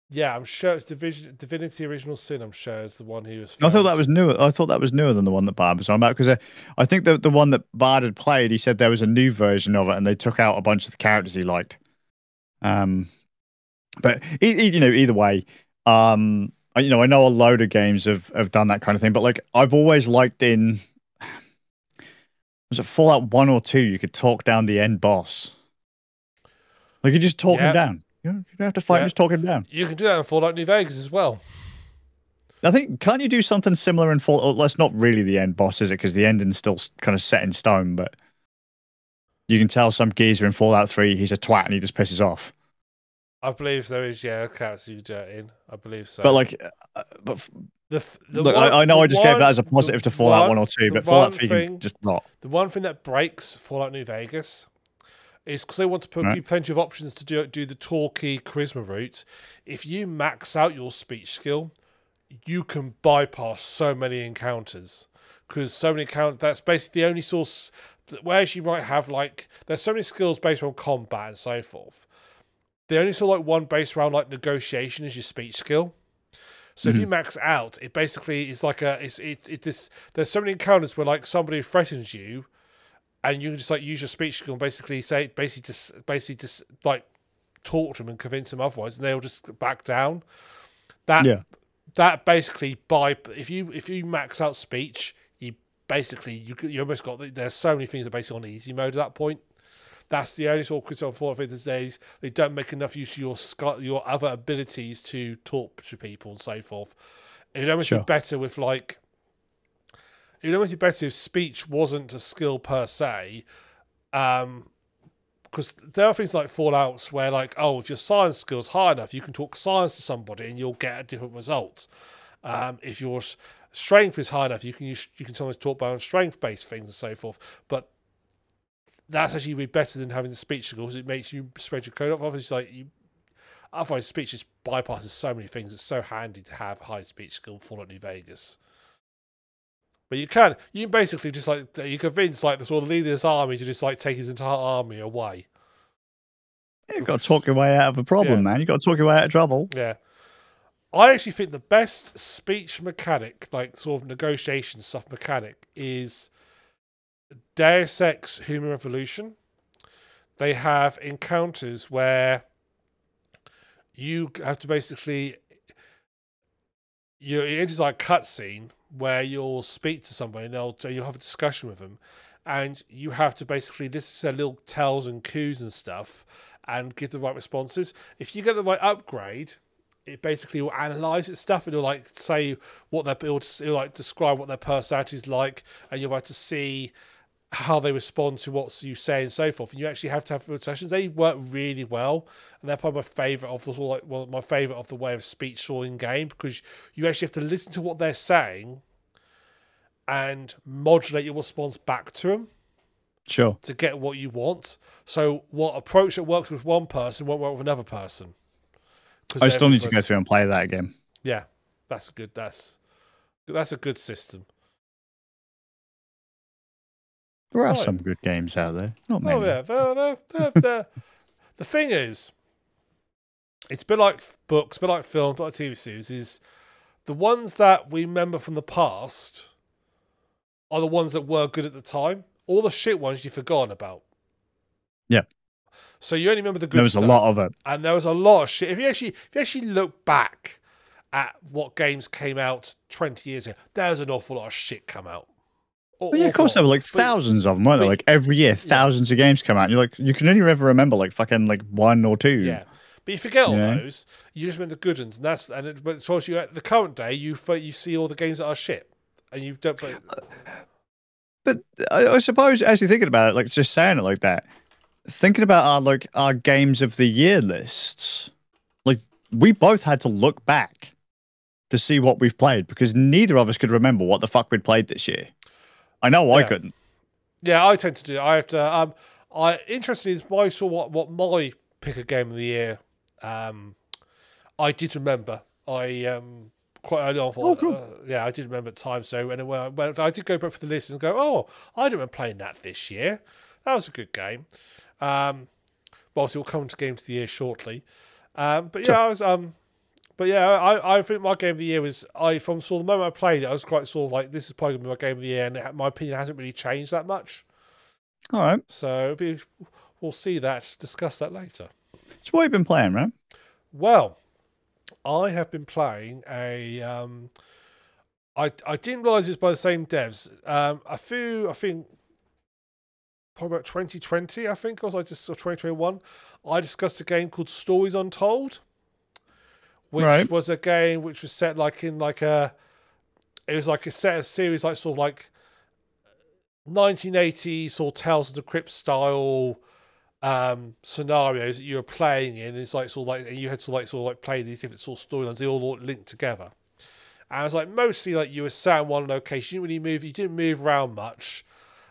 Yeah, I'm sure it's Divinity Original Sin. I'm sure is the one he was. I thought that was newer. I thought that was newer than the one that Bard was on about, because I think the one that Bard had played, he said there was a new version of it, and they took out a bunch of the characters he liked. But you know, either way, I know a load of games have done that kind of thing, but like I've always liked in was it Fallout 1 or 2, you could talk down the end boss. Like you just talk him Yeah, down. You don't have to fight him, yeah. just talk him down. You can do that in Fallout New Vegas as well. I think can't you do something similar in Fallout? Well, that's not really the end boss, is it? Because the ending's still kind of set in stone, but you can tell some geezer in Fallout 3 he's a twat and he just pisses off. I believe there is, yeah, characters you do it in. I believe so. But like, look, one, I know I just gave that as a the positive to Fallout 1 or 2, but Fallout 3 thing, can just not. The one thing that breaks Fallout New Vegas is because they want to give you plenty of options to do the talky charisma route. If you max out your speech skill, you can bypass so many encounters. Because so many encounters, that's basically the only source, whereas you might have like, there's so many skills based on combat and so forth. The only sort of like one based around like negotiation is your speech skill. So if you max out, it basically is like there's so many encounters where like somebody threatens you, and you can just like use your speech skill and basically just like talk to them and convince them otherwise, and they'll just back down. That basically if you max out speech, you almost got, there's so many things that are basically on easy mode at that point. That's the only sort of criticism for it these days. They don't make enough use of your other abilities to talk to people and so forth. It would almost be better with like. It would almost be better if speech wasn't a skill per se, because there are things like Fallouts where like, oh, if your science skill's high enough, you can talk science to somebody and you'll get a different result. If your strength is high enough, you can sometimes talk about strength-based things and so forth, but that's actually be better than having the speech skill because it makes you spread your code up. Obviously, otherwise speech just bypasses so many things. It's so handy to have high speech skill for New Vegas. But you can basically just like, you convince like the sort of leader of this army to just like take his entire army away. You've got to talk your way out of a problem, man. You've got to talk your way out of trouble. Yeah. I actually think the best speech mechanic, like sort of negotiation stuff mechanic, is Deus Ex Human Revolution. They have encounters where you have to basically, it enters like a cutscene where you'll speak to somebody and you'll have a discussion with them, and you have to basically listen to their little tells and coos and stuff and give the right responses. If you get the right upgrade, it basically will analyze its stuff and it'll like say what it'll like describe what their personality is like, and you'll have to see how they respond to what you say and so forth. And you actually have to have good sessions. They work really well, and they're probably my favorite of my favorite of the way of speech in game, because you actually have to listen to what they're saying and modulate your response back to them. Sure. To get what you want. So what approach that works with one person won't work with another person. I still need to go through and play that again. Yeah, that's good. That's a good system. There are some good games out there. Not many. Oh yeah, the thing is, it's a bit like books, a bit like films, a bit like TV series. Is the ones that we remember from the past are the ones that were good at the time. All the shit ones you've forgotten about. Yeah. So you only remember the good stuff. There was a lot of it. And there was a lot of shit. If you actually look back at what games came out 20 years ago, there's an awful lot of shit come out. Well, yeah, of course there were like thousands of them, weren't there? Like every year, thousands of games come out. And you're like, you can only ever remember like fucking like one or two. Yeah. But you forget all those. You just remember the good ones, and but so you at the current day, you see all the games that are shit, and you don't. But I suppose, as you're thinking about it, like just saying it like that, thinking about our games of the year lists, like we both had to look back to see what we've played because neither of us could remember what the fuck we'd played this year. I know I couldn't. Yeah, I tend to do. I have to. Interesting is I saw what my pick a game of the year. I did remember. I quite early on thought, I did remember at times. So anyway, I did go back for the list and go, oh, I didn't remember playing that this year. That was a good game. Well, we'll come to games of the year shortly. But yeah, sure. I think my game of the year was from the moment I played it, I was quite sort of like, this is probably going to be my game of the year, and my opinion hasn't really changed that much. All right. So we'll see that, discuss that later. So what have you been playing, right? Well, I have been playing a. I didn't realize it was by the same devs. I think probably about 2020. I think, or was I just or 2021? I discussed a game called Stories Untold, which was a game which was set like in like a. It was like a set of series like sort of like 1980s or Tales of the Crypt style scenarios that you were playing in. It's like sort of like you had to like sort of like play these different sort of storylines. They all linked together. And it was like mostly like you were sat in one location. You didn't really move. You didn't move around much,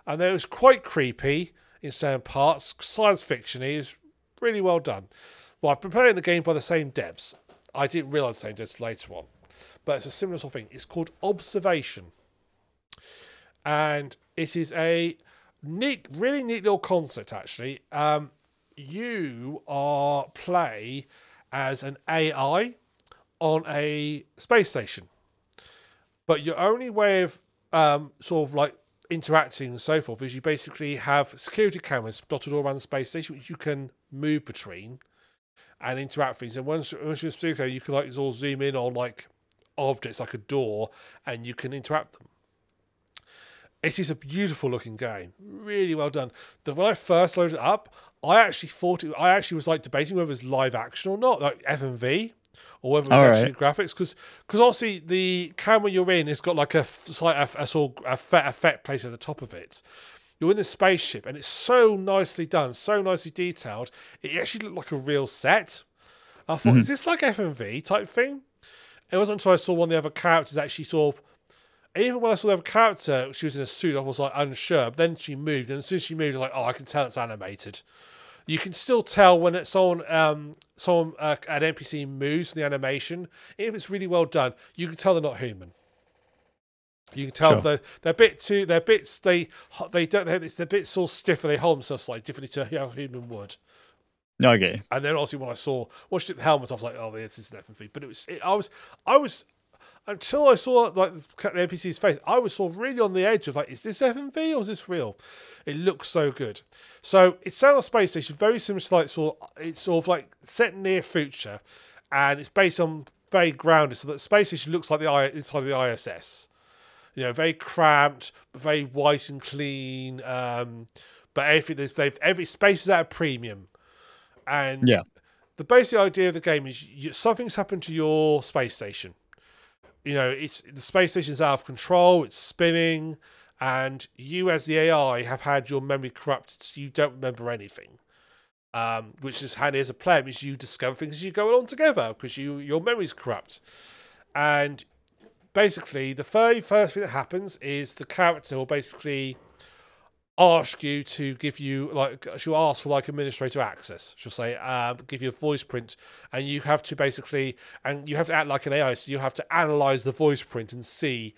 and then it was quite creepy in certain parts. Science fiction. It was really well done. Well, I've been playing the game by the same devs. I didn't realize the same devs later on, but it's a similar sort of thing. It's called Observation, and it is a neat, really neat little concept actually. You are play as an AI on a space station, but your only way of sort of like interacting and so forth is you basically have security cameras dotted all around the space station which you can move between and interact with things. And once you're in studio, you can like sort of zoom in on like objects like a door and you can interact with them. It is a beautiful looking game, really well done. When I first loaded it up, I actually was like debating whether it was live action or not, like FMV, or whether it was actually graphics, because obviously the camera you're in has got like a sort of effect place at the top of it. You're in the spaceship, and it's so nicely done, so nicely detailed. It actually looked like a real set. I thought, is this like FMV type thing? It wasn't until I saw one of the other characters actually sort of. Even when I saw the other character, she was in a suit, I was like unsure. But then she moved, and as soon as she moved, I was like, oh, I can tell it's animated. You can still tell when it's someone an NPC moves from the animation. If it's really well done, you can tell they're not human. You can tell they're a bit too. They're bits. They're a bit sort of stiff, and they hold themselves slightly differently to how a human would. Okay. And then obviously when I watched it the helmet, I was like, oh, this is an FMV. But I was. Until I saw like the NPC's face, I was sort of really on the edge of like, is this FMV or is this real? It looks so good. So it's set on a space station, very similar to like it's sort of like set near future, and it's based on very grounded. So that the space station looks like the inside of the ISS. You know, very cramped, but very white and clean. But every space is at a premium, and the basic idea of the game is something's happened to your space station. You know, the space station's out of control, it's spinning, and you as the AI have had your memory corrupted, so you don't remember anything. Which is handy as a player, because you discover things as you go along together, because your memory's corrupt. And basically, the very first thing that happens is the character will basically ask you to give you, like, she'll ask for like administrator access. She'll say, give you a voice print, and you have to basically, and you have to act like an AI, so you have to analyze the voice print and see,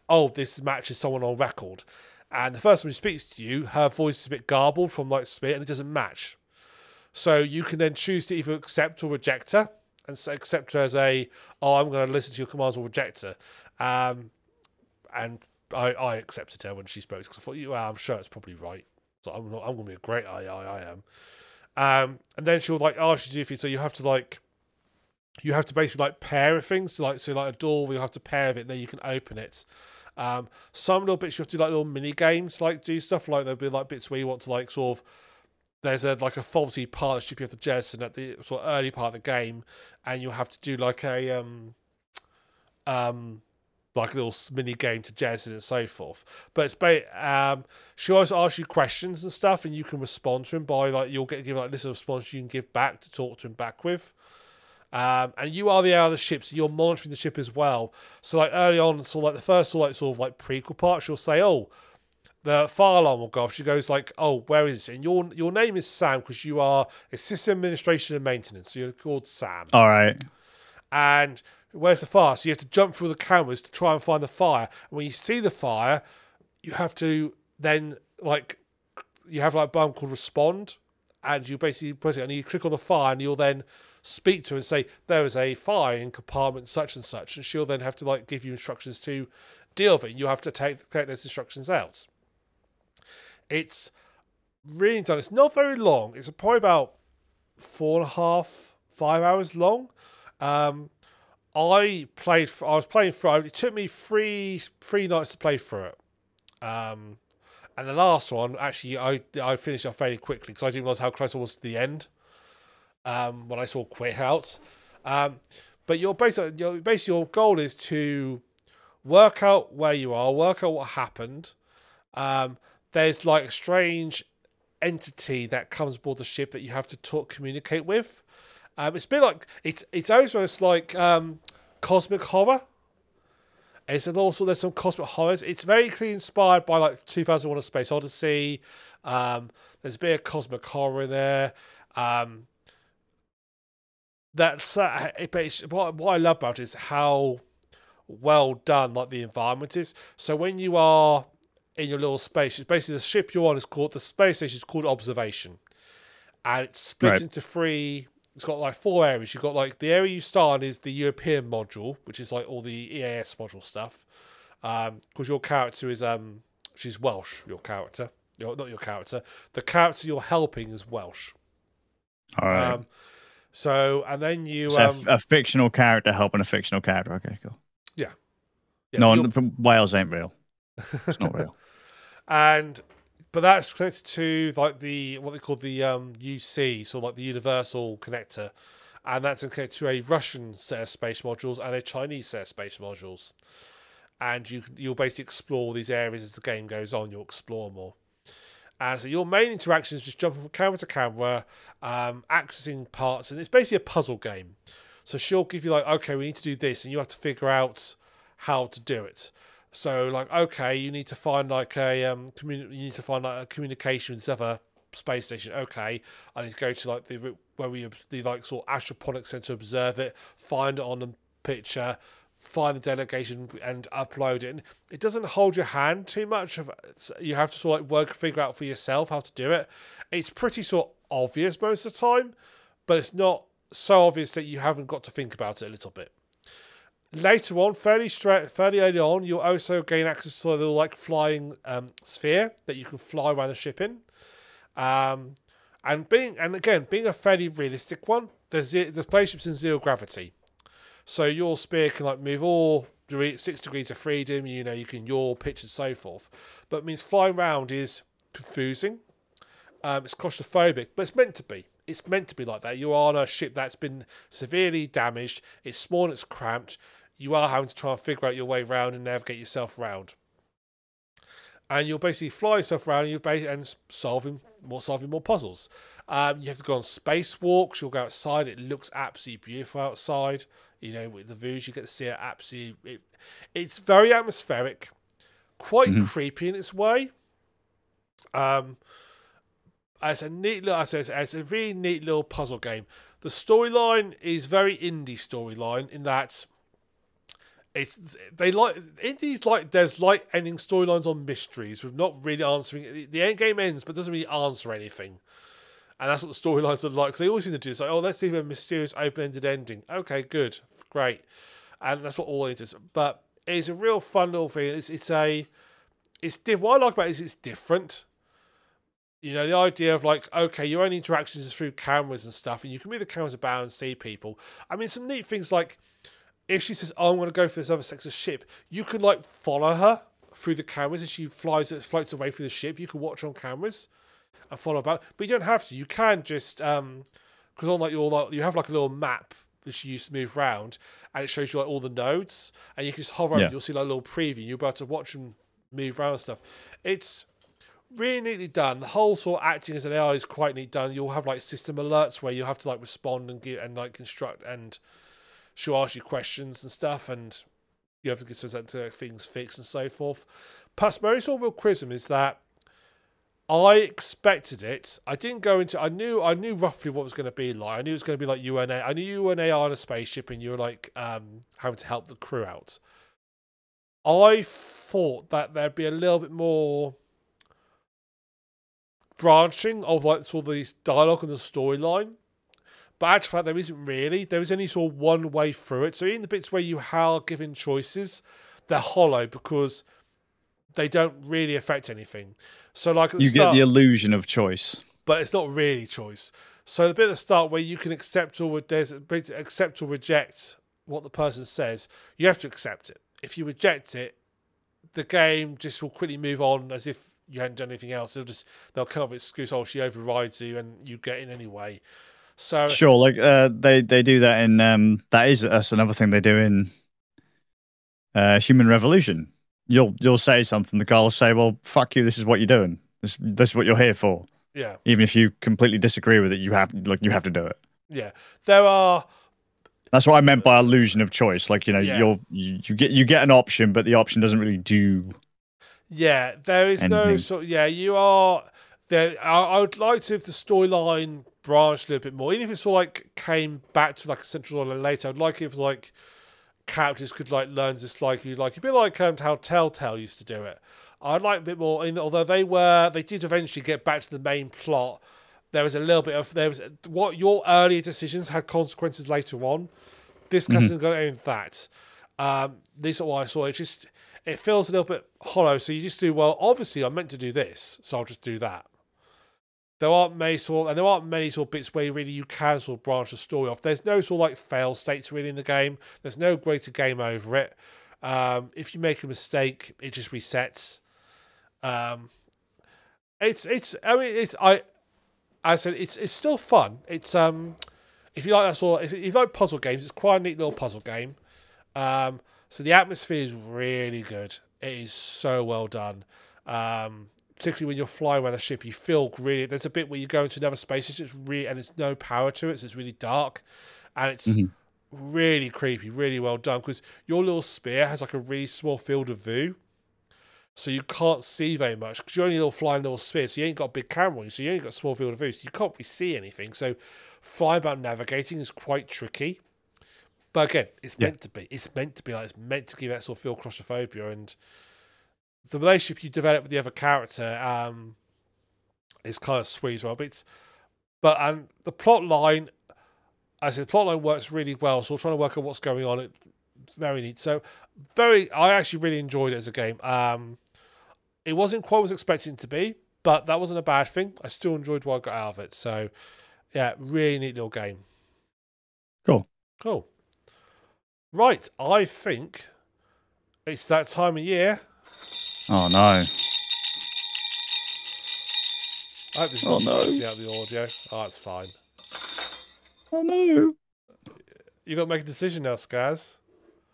oh, this matches someone on record. And the first time she speaks to you, her voice is a bit garbled from like spit, and it doesn't match. So you can then choose to either accept or reject her, and so accept her as I'm going to listen to your commands, or reject her. And I accepted her when she spoke, because I thought, well, I'm sure it's probably right. So I'm going to be a great AI. I am. And then she'll like ask you to do things. So you have to basically like pair things. So like a door, you have to pair it, and then you can open it. Some little bits you have to do like little mini games, like do stuff. Like there'll be like bits where you want to like sort of. There's a faulty part of the ship you have to jettison at the sort of early part of the game, and you'll have to do like a little mini game to jettison and so forth. But it's she'll also ask you questions and stuff, and you can respond to him by like you'll get given like this response you can give back to talk to him back with. And you are the AI of the ship, so you're monitoring the ship as well. So like early on, so like the first sort of like prequel part, she'll say, oh, the fire alarm will go off. She goes like, oh, where is it? And your name is Sam, because you are a system administration and maintenance. So you're called Sam. All right. And where's the fire? So you have to jump through the cameras to try and find the fire. And when you see the fire, you have to then like, you have like a button called respond. And you basically put it, and you click on the fire, and you'll then speak to her and say, there is a fire in compartment such and such. And she'll then have to like give you instructions to deal with it. You have to take those instructions out. It's really done. It's not very long. It's probably about 4.5, 5 hours long. I was playing through. It took me three nights to play through it. And the last one, actually, I finished off fairly quickly because I didn't realize how close I was to the end. When I saw quit out. But your goal is to work out where you are, work out what happened. There's like a strange entity that comes aboard the ship that you have to communicate with. It's a bit like it's almost like cosmic horror. There's some cosmic horrors. It's very clearly inspired by like 2001: A Space Odyssey. There's a bit of cosmic horror in there. That's what I love about it is how well done like the environment is. So when you are in your little space, it's basically the ship you're on is called the space station is called Observation, and it's split into three. It's got like 4 areas. You've got like the area you start in is the European module, which is like all the EAS module stuff. Because your character is she's Welsh. Your character, not your character. The character you're helping is Welsh. All right. So and then you a fictional character helping a fictional character. Okay, cool. Yeah. No, Wales ain't real. It's not real. But that's connected to like what they call the UC, so like the Universal Connector, and that's connected to a Russian set of space modules and a Chinese set of space modules. And you'll basically explore these areas as the game goes on. You'll explore more. And so your main interaction is just jumping from camera to camera, accessing parts, and it's basically a puzzle game. So she'll give you like, okay, we need to do this, and you have to figure out how to do it. So like, okay, you need to find like a communication with this other space station. Okay, I need to go to like the like sort of astroponics center to observe it, find it on the picture, find the delegation and upload it. And it doesn't hold your hand too much. You have to sort of like figure out for yourself how to do it. It's pretty sort of obvious most of the time, but it's not so obvious that you haven't got to think about it a little bit. Later on, fairly early on, you'll also gain access to a little like flying sphere that you can fly around the ship in. And being a fairly realistic one, the spaceship's in zero gravity, so your sphere can like move all 6 degrees of freedom. You know, you can yaw, pitch, and so forth. But it means flying around is confusing. It's claustrophobic, but it's meant to be. It's meant to be like that. You are on a ship that's been severely damaged. It's small and it's cramped. You are having to try and figure out your way around and navigate yourself around. And you'll basically fly yourself around and solving more puzzles. You have to go on spacewalks. You'll go outside. It looks absolutely beautiful outside. You know, with the views you get to see it absolutely. It's very atmospheric, quite creepy in its way. It's a really neat little puzzle game. The storyline is very indie storyline in that there's light ending storylines on mysteries with not really answering. The end game ends, but doesn't really answer anything. And that's what the storylines are like. Because they always seem to do. It's like, oh, let's see a mysterious open-ended ending. Okay, good, great, and that's what all it is. But it's a real fun little thing. What I like about it is it's different. You know, the idea of like, okay, your only interactions is through cameras and stuff, and you can move the cameras about and see people. I mean, some neat things like if she says, oh, I'm going to go for this other sex of ship, you can like follow her through the cameras as she floats away through the ship. You can watch her on cameras and follow about, but you don't have to. You can just because on like you have like a little map that she used to move around, and it shows you like all the nodes, and you can just hover over. You'll see like a little preview. You're about to watch them move around and stuff. It's really neatly done. The whole sort of acting as an AI is quite neat done. You'll have like system alerts where you have to like respond and give and like construct, and she'll ask you questions and stuff, and you have to get things fixed and so forth. Plus, my only sort of real criticism is that I expected it. I didn't go into. I knew roughly what it was going to be like. I knew it was going to be like UNA. I knew you were an AI on a spaceship, and you were like having to help the crew out. I thought that there'd be a little bit more branching of like sort of these dialogue and the storyline, but actually there isn't really. There is only sort of one way through it. So in the bits where you are given choices, they're hollow because they don't really affect anything. So like you get the illusion of choice, but it's not really choice. So the bit at the start where you can accept or reject what the person says, you have to accept it. If you reject it, the game just will quickly move on as if you hadn't done anything else. They'll come up with excuse, oh, she overrides you, and you get in anyway. So Sure, like they do that in that's another thing they do in Human Revolution. You'll say something, the guy will say, "Well, fuck you. This is what you're doing. This is what you're here for." yeah, Even if you completely disagree with it, you have to do it. yeah, there are. That's what I meant by illusion of choice. Like, Yeah. you get an option, but the option doesn't really do Yeah, there is no anything. sort. Yeah, you are there. I would like to if the storyline branched a little bit more, even if it sort of like came back to like a central storyline later. I'd like if like characters could like learn to dislike you, like a bit like how Telltale used to do it. I'd like a bit more. Although they did eventually get back to the main plot. There was a little bit of what your earlier decisions had consequences later on. This hasn't got any of that. This is what I saw. It feels a little bit hollow. So you just do, well, obviously I'm meant to do this, so I'll just do that. There aren't many sort of bits where really you can sort of branch the story off. There's no sort of like fail states really in the game. There's no greater game over it. If you make a mistake, it just resets. I said it's still fun. It's if you like that sort if you like puzzle games, it's quite a neat little puzzle game. So the atmosphere is really good. It is so well done. Particularly when you're flying around the ship, you feel really. There's a bit where you go into another space. It's just really, and there's no power to it. So it's really dark, and it's really creepy, really well done. Because your little spear has like a really small field of view, so you can't see very much. Because you're only a little flying little spear, so you ain't got a big camera on you, so you only got a small field of view, so you can't really see anything. So flying about navigating is quite tricky. But again, it's meant to be. It's meant to be like it's meant to give that sort of feel claustrophobia, and the relationship you develop with the other character is kind of sweet as well. But the plot line, as the plot line works really well. So we're trying to work out what's going on. It's very neat. So I actually really enjoyed it as a game. It wasn't quite what I was expecting it to be, but that wasn't a bad thing. I still enjoyed what I got out of it. So yeah, really neat little game. Cool. Right, I think it's that time of year. Oh no! I hope this is not no! messing out the audio. Oh, it's fine. Oh no! You got to make a decision now, Skazz.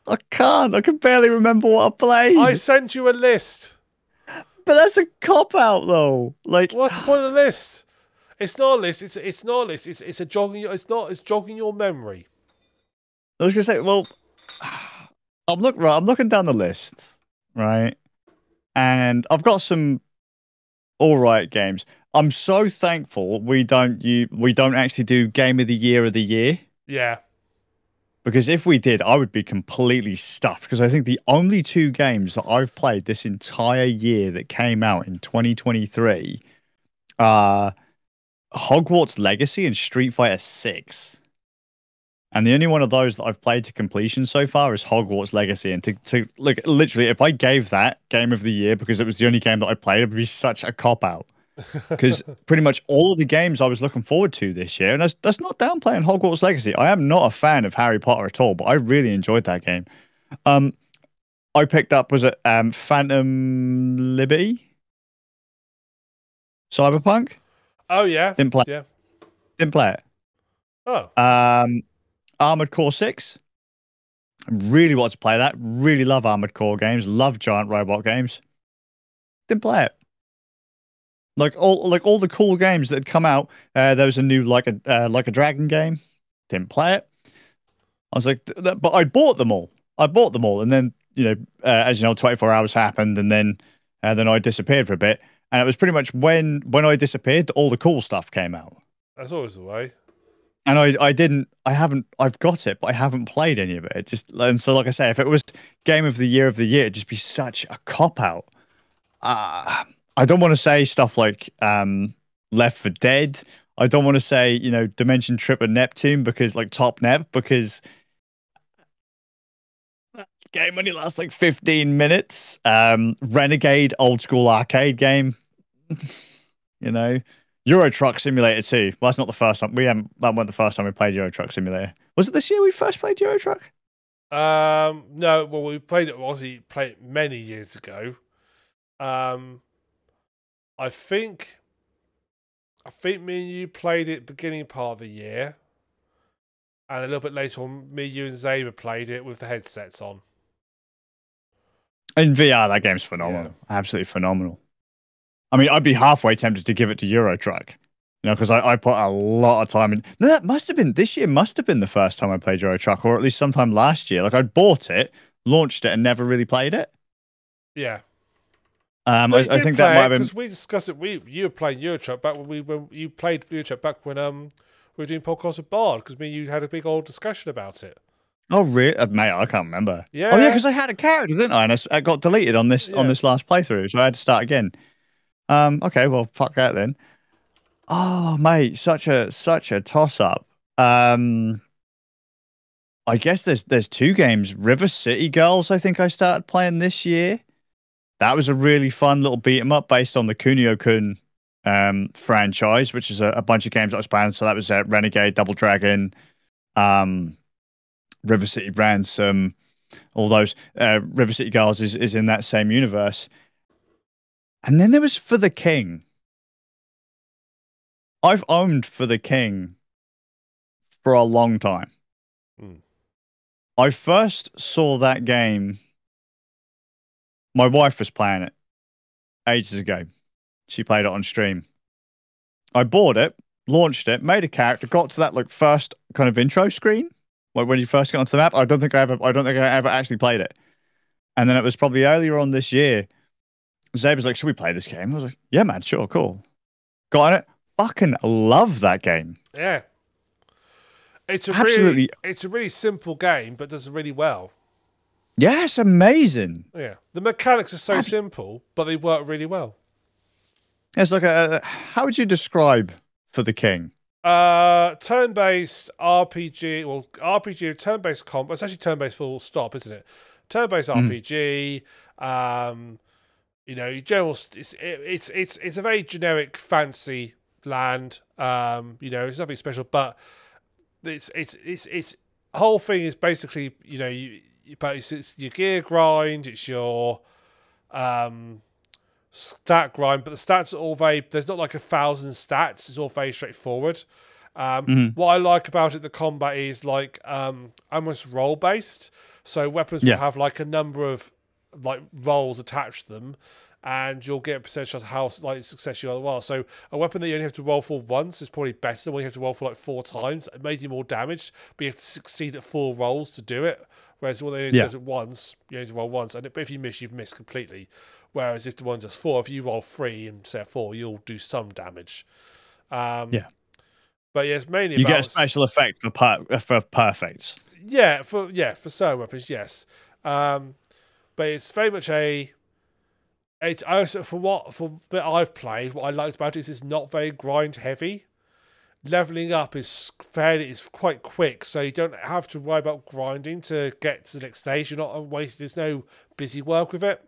I can't. I can barely remember what I played. I sent you a list. But that's a cop out, though. Like, what's the point of the list? It's not a list. It's not a list. It's a jogging. It's jogging your memory. I was gonna say, well, I'm looking down the list, right, and I've got some all right games. I'm so thankful we don't actually do Game of the Year. Yeah. Because if we did, I would be completely stuffed. Because I think the only two games that I've played this entire year that came out in 2023 are Hogwarts Legacy and Street Fighter 6. And the only one of those that I've played to completion so far is Hogwarts Legacy. And to look, literally, if I gave that Game of the Year because it was the only game that I played, it would be such a cop-out. Because pretty much all of the games I was looking forward to this year, and that's not downplaying Hogwarts Legacy. I am not a fan of Harry Potter at all, but I really enjoyed that game. I picked up, was it Phantom Liberty? Cyberpunk? Oh, yeah. Didn't play Yeah. Didn't play it. Oh. Armored Core 6. I really want to play that. Really love Armored Core games. Love giant robot games. Didn't play it. Like all the cool games that had come out, there was a new like a dragon game. Didn't play it. I was like, but I bought them all. And then as you know, 24 hours happened, and then I disappeared for a bit. And it was pretty much when I disappeared, all the cool stuff came out. That's always the way. And I've got it, but I haven't played any of it. And so like I say, if it was Game of the Year, it'd just be such a cop out. I don't want to say stuff like Left 4 Dead. I don't want to say, Dimension Trip and Neptune because Top Nep, because that game only lasts like 15 minutes. Renegade, old school arcade game. Euro Truck Simulator 2. Well, that's not the first time. That wasn't the first time we played Euro Truck Simulator. Was it this year we first played Euro Truck? No, well, we played it. Obviously, played it many years ago. Um, I think, me and you played it beginning part of the year, and a little bit later on, me, you, and Zaber played it with the headsets on. In VR, that game's Yeah. phenomenal. Absolutely phenomenal. I mean, I'd be halfway tempted to give it to Euro Truck, because I put a lot of time in. No, that must have been this year. Must have been the first time I played Euro Truck, or at least sometime last year. Like I bought it, launched it, and never really played it. Yeah. No, you I did think that play might it have been. because we discussed it. You were playing Eurotruck back when you played Eurotruck back when we were doing podcasts with Bard because me and you had a big old discussion about it. Oh, really, mate? I can't remember. Oh, yeah, Yeah, because I had a character, didn't I? And it got deleted on this yeah. last playthrough, so I had to start again. Okay, well, fuck that then. Oh, mate, such a toss up. Um, I guess there's two games. River City Girls, I think I started playing this year. That was a really fun little beat 'em up based on the Kunio-kun franchise, which is a bunch of games I was playing. So that was Renegade, Double Dragon, um, River City Ransom, all those. River City Girls is in that same universe. And then there was For the King. I've owned For the King for a long time. Mm. I first saw that game. My wife was playing it ages ago. She played it on stream. I bought it, launched it, made a character, got to that like first kind of intro screen, like when you first get onto the map. I don't think I ever actually played it. And then it was probably earlier on this year. Zabe was like, "Should we play this game?" I was like, "Yeah, man, sure, cool." Got on it. Fucking love that game. Yeah. Absolutely. It's a really simple game, but does it really well. Yeah, it's amazing. Yeah, the mechanics are so simple, but they work really well. It's like how would you describe For the King? Turn-based RPG. Well, RPG turn-based combat. It's actually turn-based full stop, isn't it? Turn-based RPG. General. It's a very generic fancy land. It's nothing special, but it's whole thing is basically but it's your gear grind. It's your stat grind, but the stats are all very. There's not like 1,000 stats. It's all very straightforward. What I like about it, the combat is like almost role based. So weapons will have like a number of like roles attached to them, and you'll get a percentage of how like success you are. Well, so a weapon that you only have to roll for once is probably better than when you have to roll for like 4 times. It made you more damage, but you have to succeed at 4 rolls to do it. Whereas when they does it once, you only roll once, and if you miss, you've missed completely. Whereas if the one does 4, if you roll 3 and say 4, you'll do some damage. But yeah, it's mainly you about get a special effect for perfects. Yeah, for certain weapons, yes. But it's very much it's also for that I've played. What I liked about it is it's not very grind heavy. Leveling up is quite quick, so you don't have to worry about grinding to get to the next stage. You're not wasting. There's no busy work with it.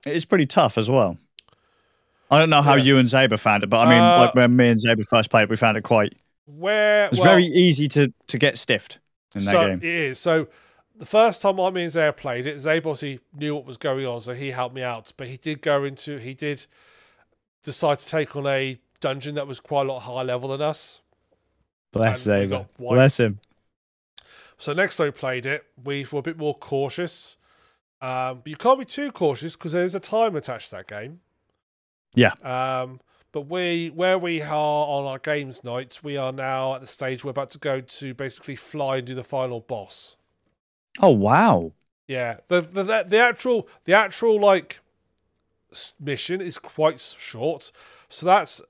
It's pretty tough as well. I don't know how you and Zaber found it, but I mean, like when me and Zaber first played, we found it it's very easy to get stiffed in that game. It is. So the first time me and Zaber played it, Zaber obviously knew what was going on, so he helped me out. But he did decide to take on a dungeon that was quite a lot higher level than us. Bless Zaber. Bless him. So next time we played it, we were a bit more cautious. But you can't be too cautious because there's a time attached to that game. Yeah. But where we are on our games nights, we are now at the stage we're about to go to basically fly and do the final boss. Oh wow! Yeah, the actual like mission is quite short, so that's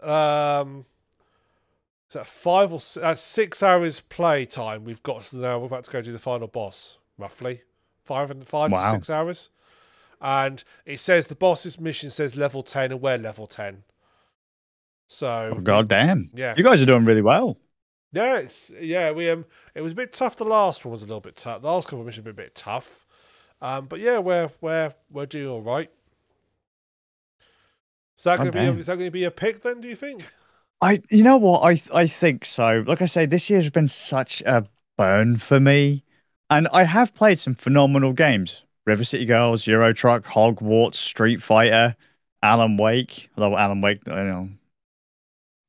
that's 6 hours play time we've got. So now we're about to go do the final boss, roughly 5 to 6 hours, and it says the boss's mission says level 10, and we're level 10. So god damn, yeah, you guys are doing really well. Yeah, it was a bit tough. The last one was a little bit tough. The last couple of missions were a bit tough, but yeah, we're doing all right. Is that going to be a pick then? Do you think? You know what, I think so. Like I say, this year's been such a burn for me. And I have played some phenomenal games. River City Girls, Euro Truck, Hogwarts, Street Fighter, Alan Wake. I love Alan Wake. I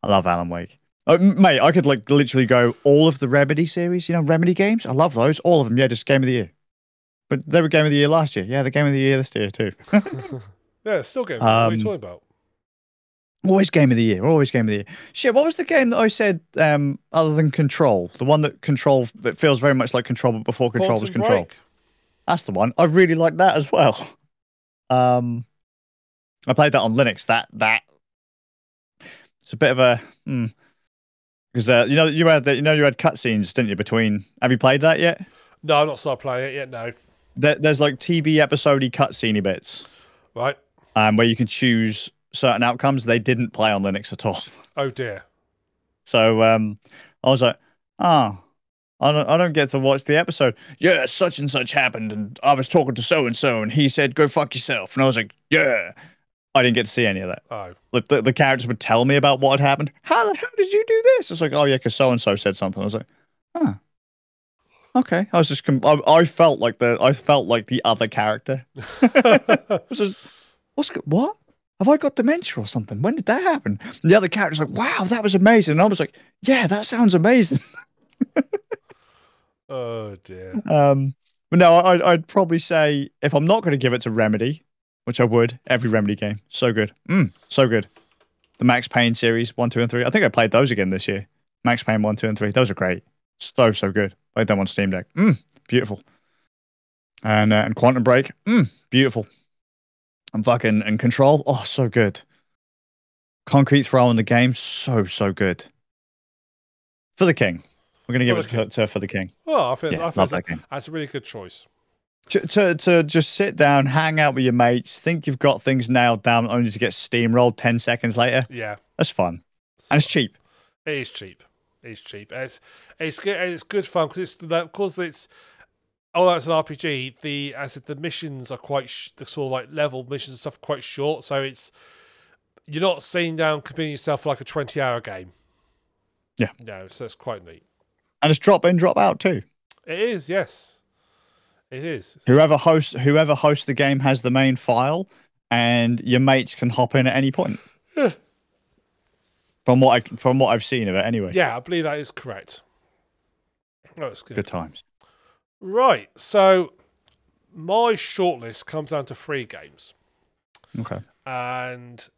love Alan Wake. Mate, I could like literally go all of the Remedy series, Remedy games. I love those. All of them. Yeah, just game of the year. But they were game of the year last year. Yeah, the game of the year this year too. Yeah, it's still game of the year. What are you talking about? Always game of the year. Always game of the year. Shit, what was the game that I said other than Control? The one that feels very much like Control, but before Control was Control. Break. That's the one. I really like that as well. I played that on Linux. That it's a bit of a because you had cutscenes, didn't you? Between, have you played that yet? No, I'm not started playing it yet. No. There's like TV episode-y cutscene bits, right? Where you can choose certain outcomes. They didn't play on Linux at all. Oh dear. So I was like, I don't get to watch the episode. Yeah, such and such happened, and I was talking to so and he said, "Go fuck yourself," and I was like, "Yeah." I didn't get to see any of that. Oh. Like the characters would tell me about what had happened. How did you do this? It's like, oh yeah, because so and so said something. I was like, huh. Okay. I was just I felt like the other character. What? Have I got dementia or something? When did that happen? And the other character's like, wow, that was amazing. And I was like, yeah, that sounds amazing. Oh dear. But no, I'd probably say if I'm not going to give it to Remedy, which I would, every Remedy game, so good, so good. The Max Payne series 1, 2, and 3. I think I played those again this year. Max Payne 1, 2, and 3. Those are great. So good. Played them on Steam Deck. Beautiful. And Quantum Break. Beautiful. And Control. Oh, so good. Concrete Throw in the game. So good. For the King. We're going to give it to For the King. Oh, I think game. That's a really good choice. To just sit down, hang out with your mates, think you've got things nailed down, only to get steamrolled 10 seconds later. Yeah. That's fun. And it's cheap. It is cheap. It's cheap. It's good fun because it's although it's an RPG. The missions are quite the sort of like level missions and stuff are quite short, so you're not sitting down committing yourself for like a 20-hour game. Yeah. No, so it's quite neat. And it's drop in, drop out too. It is, yes. It is. Whoever hosts the game has the main file, and your mates can hop in at any point. Yeah. From what I've seen of it, anyway. Yeah, I believe that is correct. Oh, it's good. Good times. Right, so my shortlist comes down to 3 games. Okay. And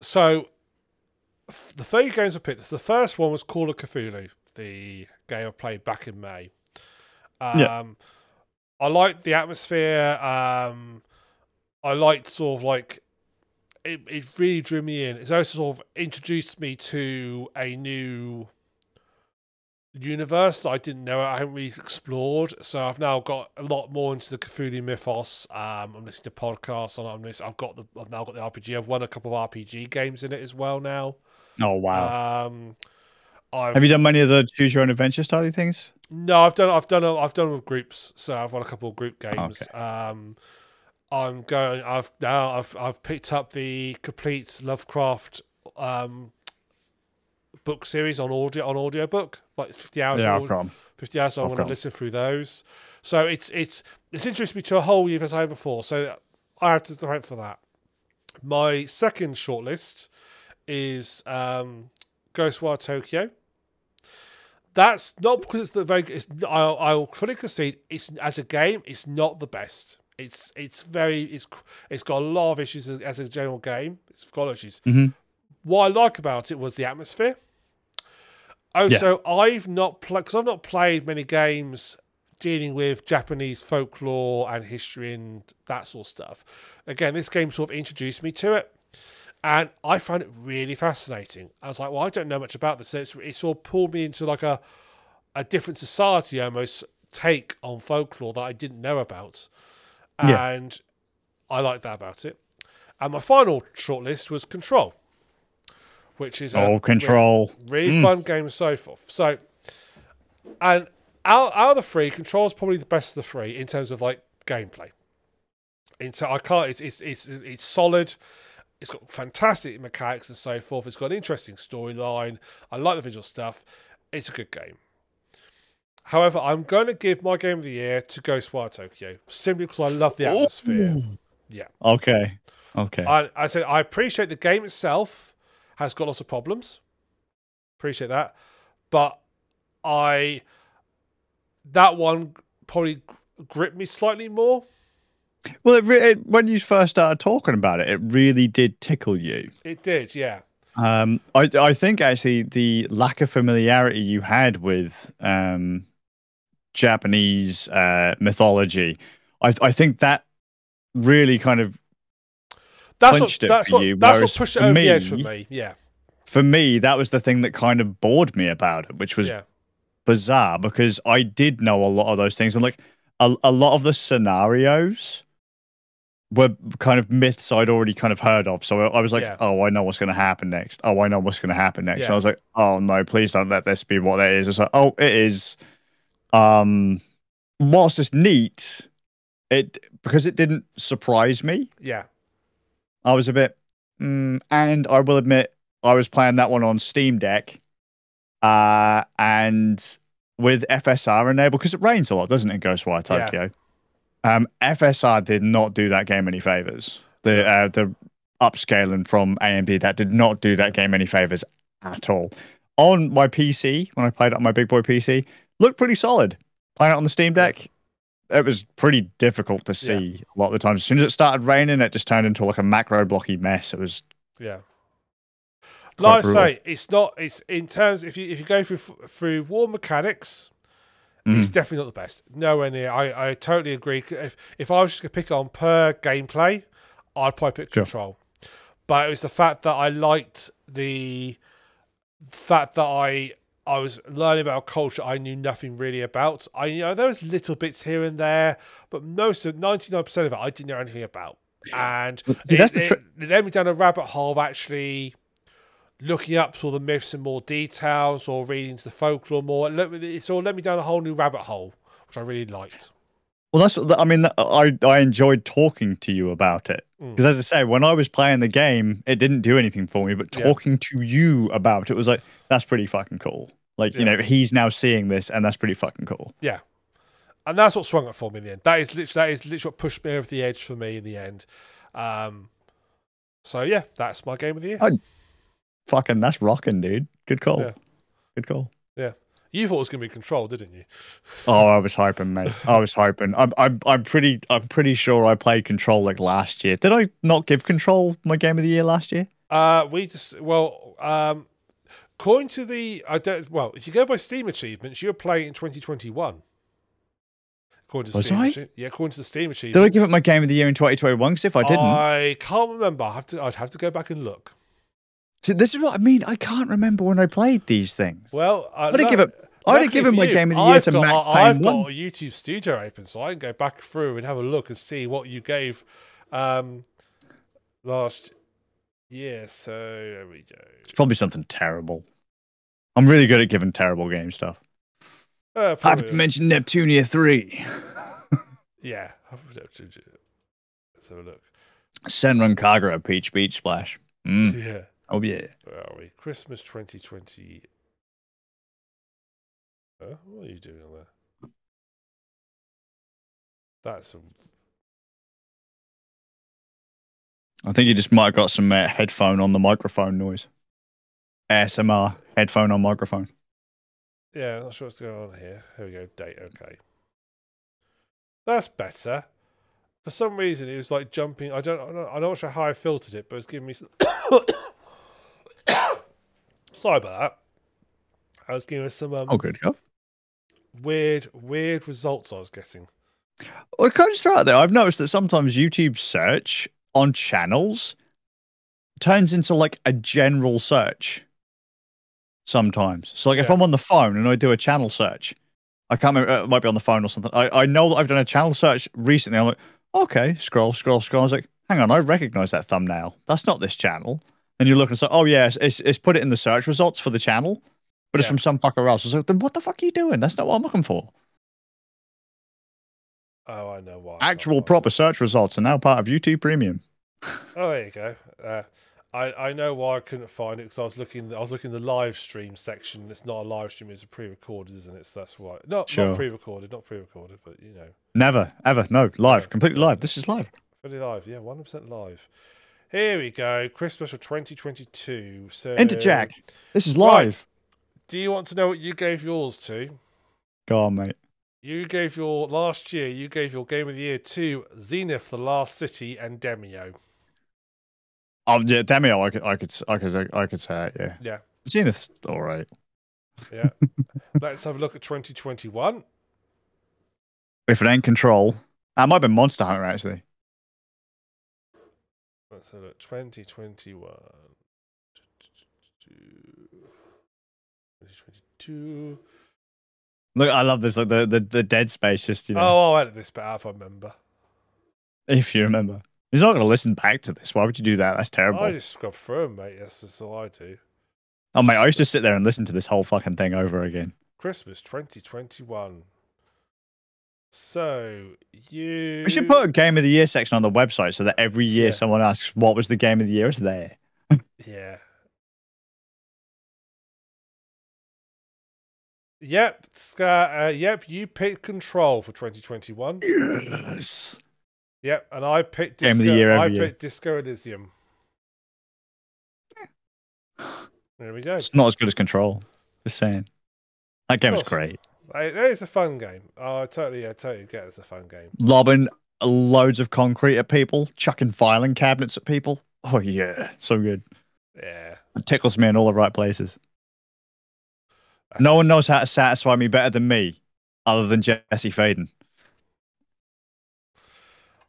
so the 3 games I picked. The first one was Call of Cthulhu, the game I played back in May. I liked the atmosphere. I liked sort of like it really drew me in. It's also sort of introduced me to a new universe that I didn't know I haven't really explored. So I've now got a lot more into the Cthulhu mythos. I'm listening to podcasts on this. I've now got the RPG. I've won a couple of RPG games in it as well now. Oh wow. Have you done many of the choose your own adventure style things? No, I've done with groups. So I've won a couple of group games. Okay. I've picked up the complete Lovecraft book series on audio book, like 50 hours. Yeah, I've got them. 50 hours. So I want to listen through those. So it's interested me to a whole universe I had before. So I have to thank for that. My second shortlist is Ghostwire Tokyo. That's not because I'll fully concede it's as a game. It's not the best. It's got a lot of issues as a general game. It's got issues. Mm-hmm. What I like about it was the atmosphere. So I've not played many games dealing with Japanese folklore and history and that sort of stuff. Again, this game sort of introduced me to it, and I found it really fascinating. I was like, well, I don't know much about this. So it sort of pulled me into like a different society almost take on folklore that I didn't know about. And I like that about it. And my final shortlist was Control, which is Control, really fun game and so forth. So, and out of the 3, Control is probably the best of the 3 in terms of like gameplay. It's solid. It's got fantastic mechanics and so forth. It's got an interesting storyline. I like the visual stuff. It's a good game. However, I'm going to give my game of the year to Ghostwire Tokyo simply because I love the atmosphere. Ooh. Yeah. Okay. Okay. I said I appreciate the game itself has got lots of problems. Appreciate that, but that one probably gripped me slightly more. Well, when you first started talking about it, it really did tickle you. It did, yeah. I think actually the lack of familiarity you had with Japanese mythology, I think that really kind of clinched it for you. That's Whereas what pushed it for over me, the edge for me. Yeah. For me, that was the thing that kind of bored me about it, which was bizarre because I did know a lot of those things, and like a lot of the scenarios were kind of myths I'd already kind of heard of. So I was like, oh, I know what's going to happen next. Oh, I know what's going to happen next. And I was like, oh no, please don't let this be what it is. It's like, oh, it is. Whilst it's neat, because it didn't surprise me. Yeah. I was a bit, and I will admit, I was playing that one on Steam Deck, and with FSR enabled, because it rains a lot, doesn't it, in Ghostwire Tokyo? FSR did not do that game any favors. The upscaling from AMD, that did not do that game any favors at all. On my PC, when I played it on my big boy PC, looked pretty solid. Playing it on the Steam Deck, it was pretty difficult to see a lot of the times. As soon as it started raining, it just turned into like a macro blocky mess. It was like I say, it's in terms if you go through war mechanics, it's definitely not the best. Nowhere near. I totally agree. If I was just gonna pick on per gameplay, I'd probably pick Control. But it was the fact that I liked the fact that I was learning about a culture I knew nothing really about. There was little bits here and there, but 99% of it I didn't know anything about. And it led me down a rabbit hole of actually looking up all the myths in more details or reading into the folklore more. It's all led me down a whole new rabbit hole, which I really liked. Well, I enjoyed talking to you about it. Because as I say, when I was playing the game, it didn't do anything for me, but talking to you about it was like, that's pretty fucking cool. Like, he's now seeing this, and that's pretty fucking cool. Yeah. And that's what swung it for me in the end. That is literally what pushed me over the edge for me in the end. So, yeah, that's my game of the year. Fucking, that's rocking, dude. Good call. Yeah. Good call. Yeah. You thought it was going to be Control, didn't you? Oh, I was hoping, mate. I was hoping. I'm pretty sure I played Control like last year. Did I not give Control my game of the year last year? According to if you go by Steam achievements, you were playing in 2021. According to according to the Steam achievements. Did I give it my game of the year in 2021? Because if I didn't, I can't remember. I'd have to go back and look. See, this is what I mean. I can't remember when I played these things. Well, I'd have given my game of the year to Max Payne 1. I've got a YouTube Studio open, so I can go back through and have a look and see what you gave last year. So there we go. It's probably something terrible. I'm really good at giving terrible game stuff. I have to mention Neptunia 3. Yeah. Let's have a look. Senran Kagura Peach Beach Splash. Yeah. Oh, yeah. Where are we? Christmas 2020. What are you doing on there? I think you just might have got some headphone on the microphone noise. ASMR, headphone on microphone. Yeah, I'm not sure what's going on here. Here we go. Date. Okay. That's better. For some reason, it was like jumping. I'm not sure how I filtered it, but it's giving me some... Sorry about that. I was giving us some good stuff. Weird results I was getting. Well, can I just throw out there? I've noticed that sometimes YouTube search on channels turns into like a general search. Sometimes. So like if I'm on the phone and I do a channel search, I can't remember, it might be on the phone or something. I know that I've done a channel search recently. I'm like, okay, scroll. I was like, hang on, I recognize that thumbnail. That's not this channel. And you look and say, oh yeah, it's put it in the search results for the channel, but it's from some fucker else. I was like, then what the fuck are you doing? That's not what I'm looking for. Oh, I know why. Actual proper search results are now part of YouTube Premium. Oh, there you go. I know why I couldn't find it because I was looking the live stream section. It's not a live stream; it's a pre-recorded, isn't it? So that's why. Not Sure. pre-recorded, but you know. Never, ever, no, live, No, completely no. live. This is live. Fully live, yeah, 100% live. Here we go, Christmas for 2022. So Enter Jack. This is live. Right. Do you want to know what you gave yours to? Go on, mate. You gave your last year. You gave your game of the year to Zenith, The Last City, and Demio. Oh yeah, Demio. I could say it. Yeah. Yeah. Zenith's all right. Yeah. Let's have a look at 2021. If it ain't Control, that might have been Monster Hunter actually. Let's have a look. 2021. 2022. Look, I love this. Like the Dead Space, just you know. Oh, I'll edit this bit out if I remember. If you remember, he's not going to listen back to this. Why would you do that? That's terrible. I just scrub through them, mate. That's all I do. Oh mate, I used to sit there and listen to this whole fucking thing over again. Christmas 2021. So you. We should put a Game of the Year section on the website so that every year someone asks what was the Game of the Year. It's there. Yeah. Yep, yep. You picked Control for 2021. Yes. Yep, and I picked Game Disco. of the Year I every year. picked Disco Elysium. There we go. It's not as good as Control. Just saying. That game was great. It's a fun game. Oh, I totally get it. It's a fun game. Lobbing loads of concrete at people, chucking filing cabinets at people. Oh yeah, so good. Yeah. It tickles me in all the right places. No one knows how to satisfy me better than me, other than Jesse Faden.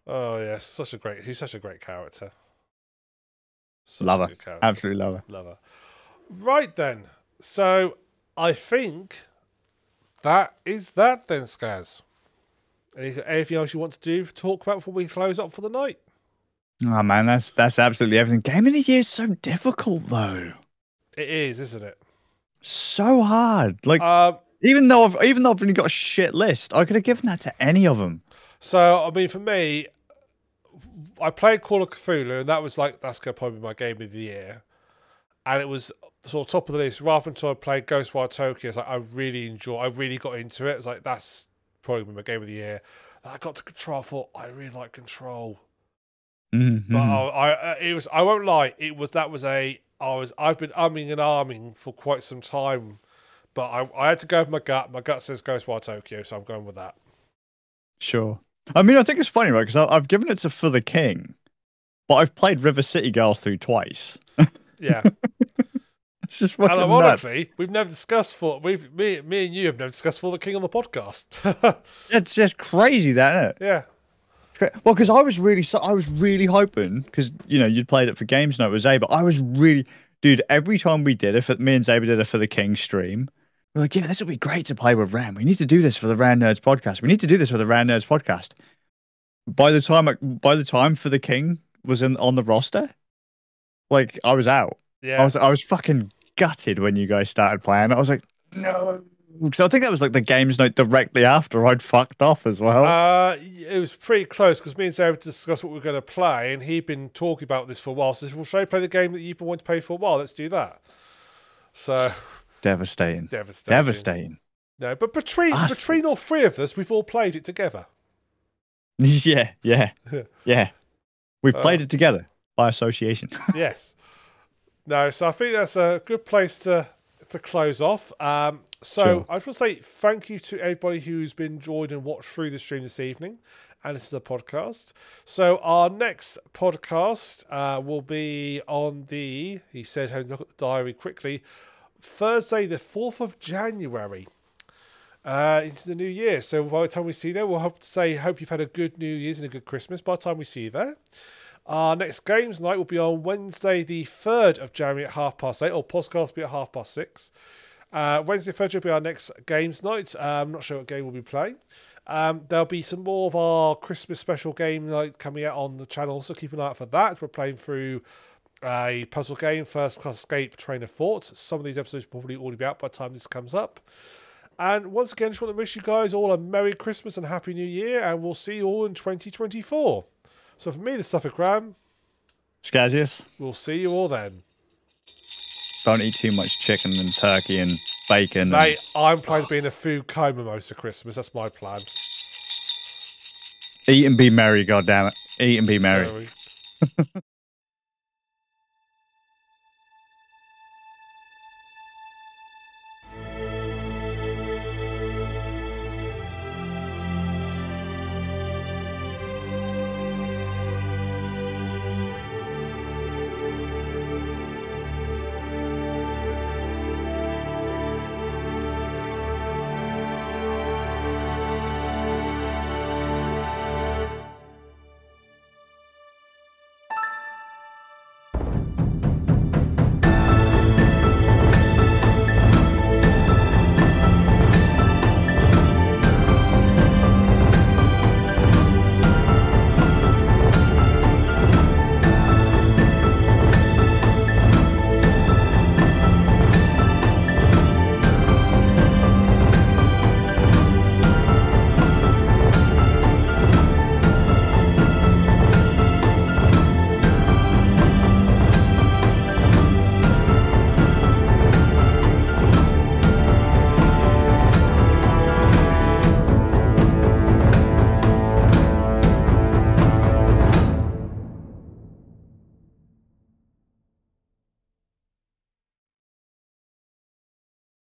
Oh yeah, he's such a great character. Love her. Absolutely love her. Love her. Right then. So I think that is that then, Skazz. Anything else you want to do? Talk about before we close up for the night? Oh man, that's absolutely everything. Game of the Year is so difficult though. It is, isn't it? So hard. Like even though I've only got a shit list, I could have given that to any of them. So I mean, for me, I played Call of Cthulhu, and that's gonna probably be my game of the year. And it was sort of top of the list. Right up until I played Ghostwire Tokyo, it's like I really got into it. It's like that's probably my game of the year. And I got to Control. I thought I really like Control. Mm-hmm. But I won't lie. I've been umming and ahhing for quite some time, but I had to go with my gut. My gut says Ghostwire Tokyo, so I'm going with that. Sure. I mean, I think it's funny, right? Because I've given it to For the King, but I've played River City Girls through twice. Yeah. It's just fucking and ironically, nuts. we've never discussed me and you have never discussed For the King on the podcast. It's just crazy, that, isn't it? Yeah. Well, because I was really hoping, because you'd played it for Games Night with Zaber. I was really, dude. Every time we did it, me and Zaber did it for the King stream. We're like, yeah, this would be great to play with Ram. We need to do this for the Ram Nerds podcast. We need to do this for the Ram Nerds podcast. By the time For the King was on the roster, like I was out. Yeah. I was fucking gutted when you guys started playing. I was like, no. Because I think that was like the Games Night directly after I'd fucked off as well. It was pretty close because me and Sarah discussed what we were going to play, and he'd been talking about this for a while. So, well, should I play the game that you've been wanting to play for a while? Let's do that. So Devastating. No, but between all three of us, we've all played it together. Yeah. We've played it together by association. Yes. No, so I think that's a good place to close off. So I just want to say thank you to everybody who's been joined and watched through the stream this evening and listened to the podcast. So our next podcast will be on he said, look at the diary quickly, Thursday the 4th of January into the new year. So by the time we see you there, we'll hope you've had a good New Year's and a good Christmas by the time we see you there. Our next games night will be on Wednesday the 3rd of January at 8:30, or podcast will be at 6:30. Wednesday 3rd will be our next games night. I'm not sure what game we'll be playing. There'll be some more of our Christmas special game night coming out on the channel, so keep an eye out for that. We're playing through a puzzle game, First Class Escape, Train of Thought. Some of these episodes will probably already be out by the time this comes up. And once again, just want to wish you guys all a Merry Christmas and Happy New Year, and we'll see you all in 2024. So for me, the Suffolk Ram. Skazzius, We'll see you all then. don't eat too much chicken and turkey and bacon. Mate, I'm planning to be in a food coma most of Christmas. That's my plan. Eat and be merry, goddammit. Eat and be merry. Very.